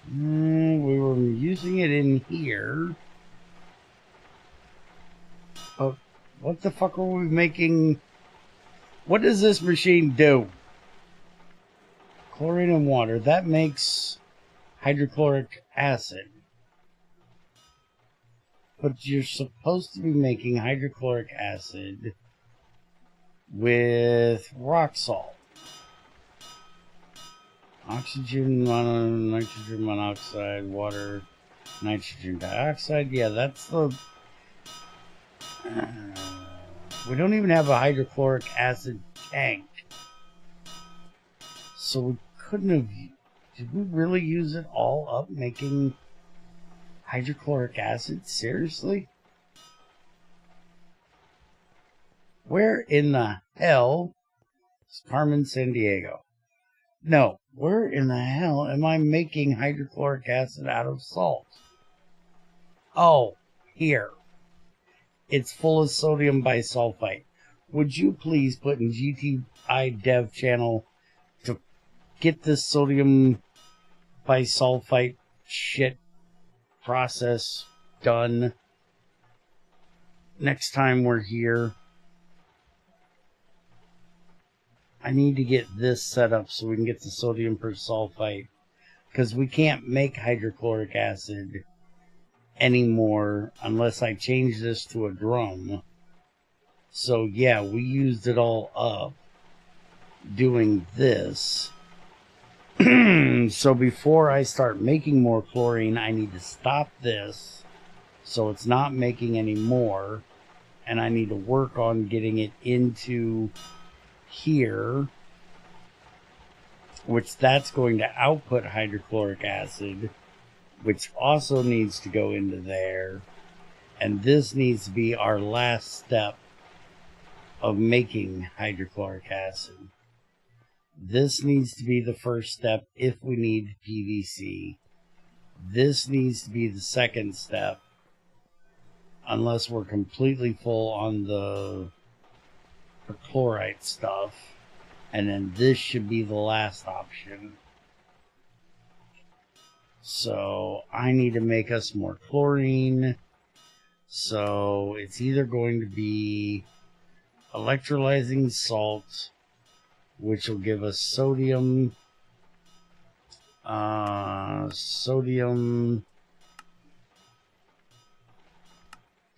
We were using it in here. Oh, what the fuck are we making? What does this machine do? Chlorine and water. That makes hydrochloric acid. But you're supposed to be making hydrochloric acid with rock salt. Oxygen, nitrogen monoxide, water, nitrogen dioxide. Yeah, that's the... we don't even have a hydrochloric acid tank. So we couldn't have... Did we really use it all up making hydrochloric acid? Seriously? Where in the hell is Carmen Sandiego? No, where in the hell am I making hydrochloric acid out of salt? Oh, here. It's full of sodium bisulfite. Would you please put in GTI dev channel to get this sodium bisulfite shit process done next time we're here? I need to get this set up so we can get the sodium persulfite, because we can't make hydrochloric acid anymore unless I change this to a drum. So yeah, we used it all up doing this. So before I start making more chlorine, I need to stop this so it's not making any more, and I need to work on getting it into here, which that's going to output hydrochloric acid, which also needs to go into there, and this needs to be our last step of making hydrochloric acid. This needs to be the first step if we need PVC. This needs to be the second step unless we're completely full on the perchlorate stuff, and then this should be the last option. So I need to make us more chlorine. So it's either going to be electrolyzing salt, which will give us sodium.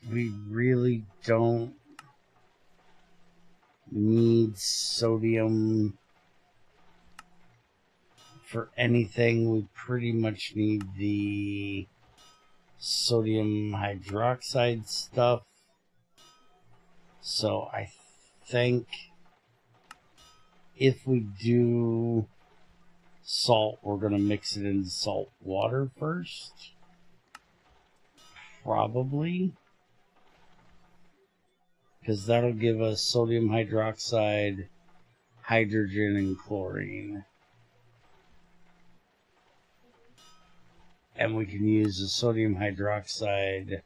We really don't need sodium for anything. We pretty much need the sodium hydroxide stuff. So I think if we do salt, we're going to mix it in salt water first. Probably. Because that'll give us sodium hydroxide, hydrogen, and chlorine. And we can use the sodium hydroxide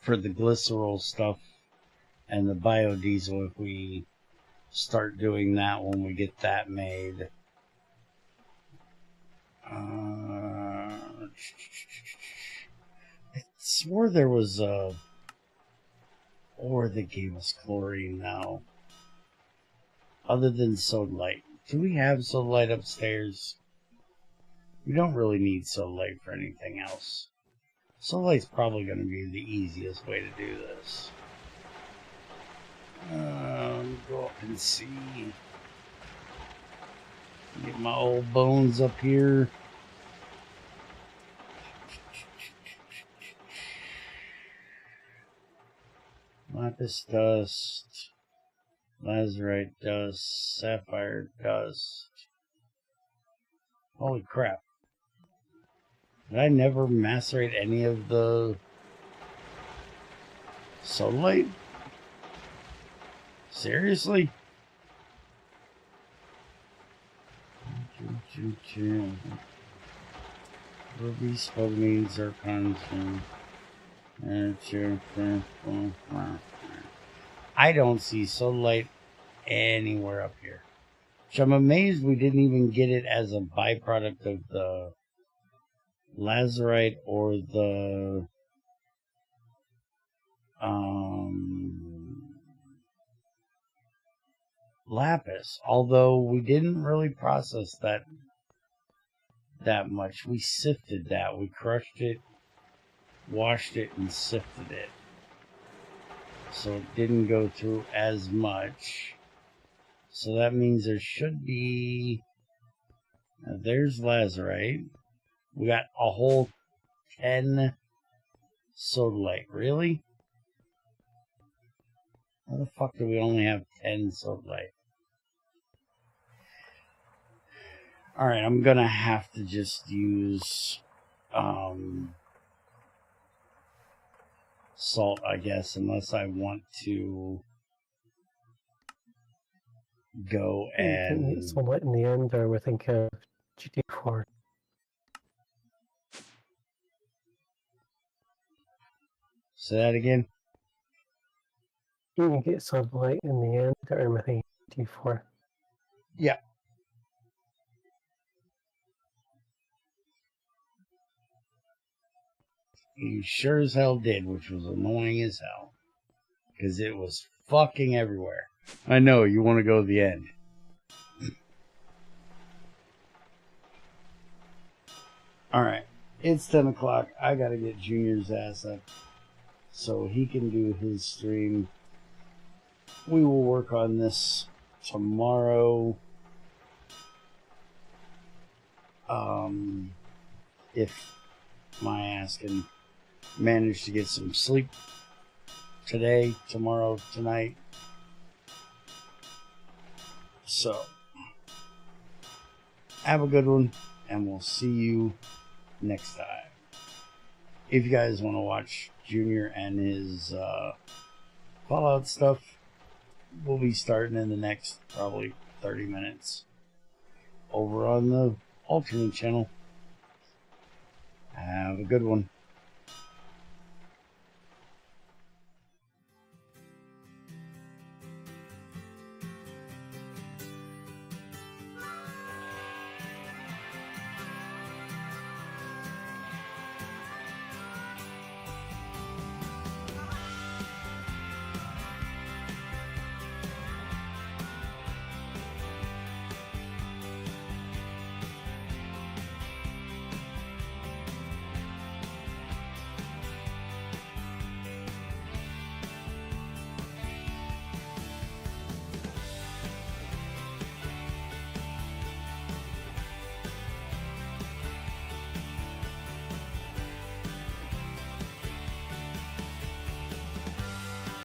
for the glycerol stuff and the biodiesel if we start doing that when we get that made. I swore there was a ore that gave us chlorine now. Other than sodalite. Do we have sodalite upstairs? We don't really need sodalite for anything else. Sodalite's probably going to be the easiest way to do this. Go up and see. Get my old bones up here. Lapis dust, lazurite dust, sapphire dust. Holy crap. Did I never macerate any of the sodalite? Seriously? Ruby, spodumene, zircon, I don't see sodalite anywhere up here. Which I'm amazed we didn't even get it as a byproduct of the lazurite or the lapis. Although we didn't really process that much. We sifted that. We crushed it, washed it, and sifted it. So it didn't go through as much. So that means there should be... Now there's lazurite. We got a whole 10 sodalite. Really? How the fuck do we only have 10 sodalite? Alright, I'm gonna have to just use salt, I guess, unless I want to go and... It's somewhat in the end, or we think of GT4. Say that again? You can get some light in the end, or I think GT4. Yeah. You sure as hell did, which was annoying as hell. Because it was fucking everywhere. I know, you want to go to the end. Alright, it's 10 o'clock. I gotta get Junior's ass up so he can do his stream. We will work on this tomorrow. If my ass can manage to get some sleep today, tomorrow, tonight. So, have a good one, and we'll see you next time. If you guys want to watch Junior and his Fallout stuff, we'll be starting in the next probably 30 minutes over on the alternate channel. Have a good one.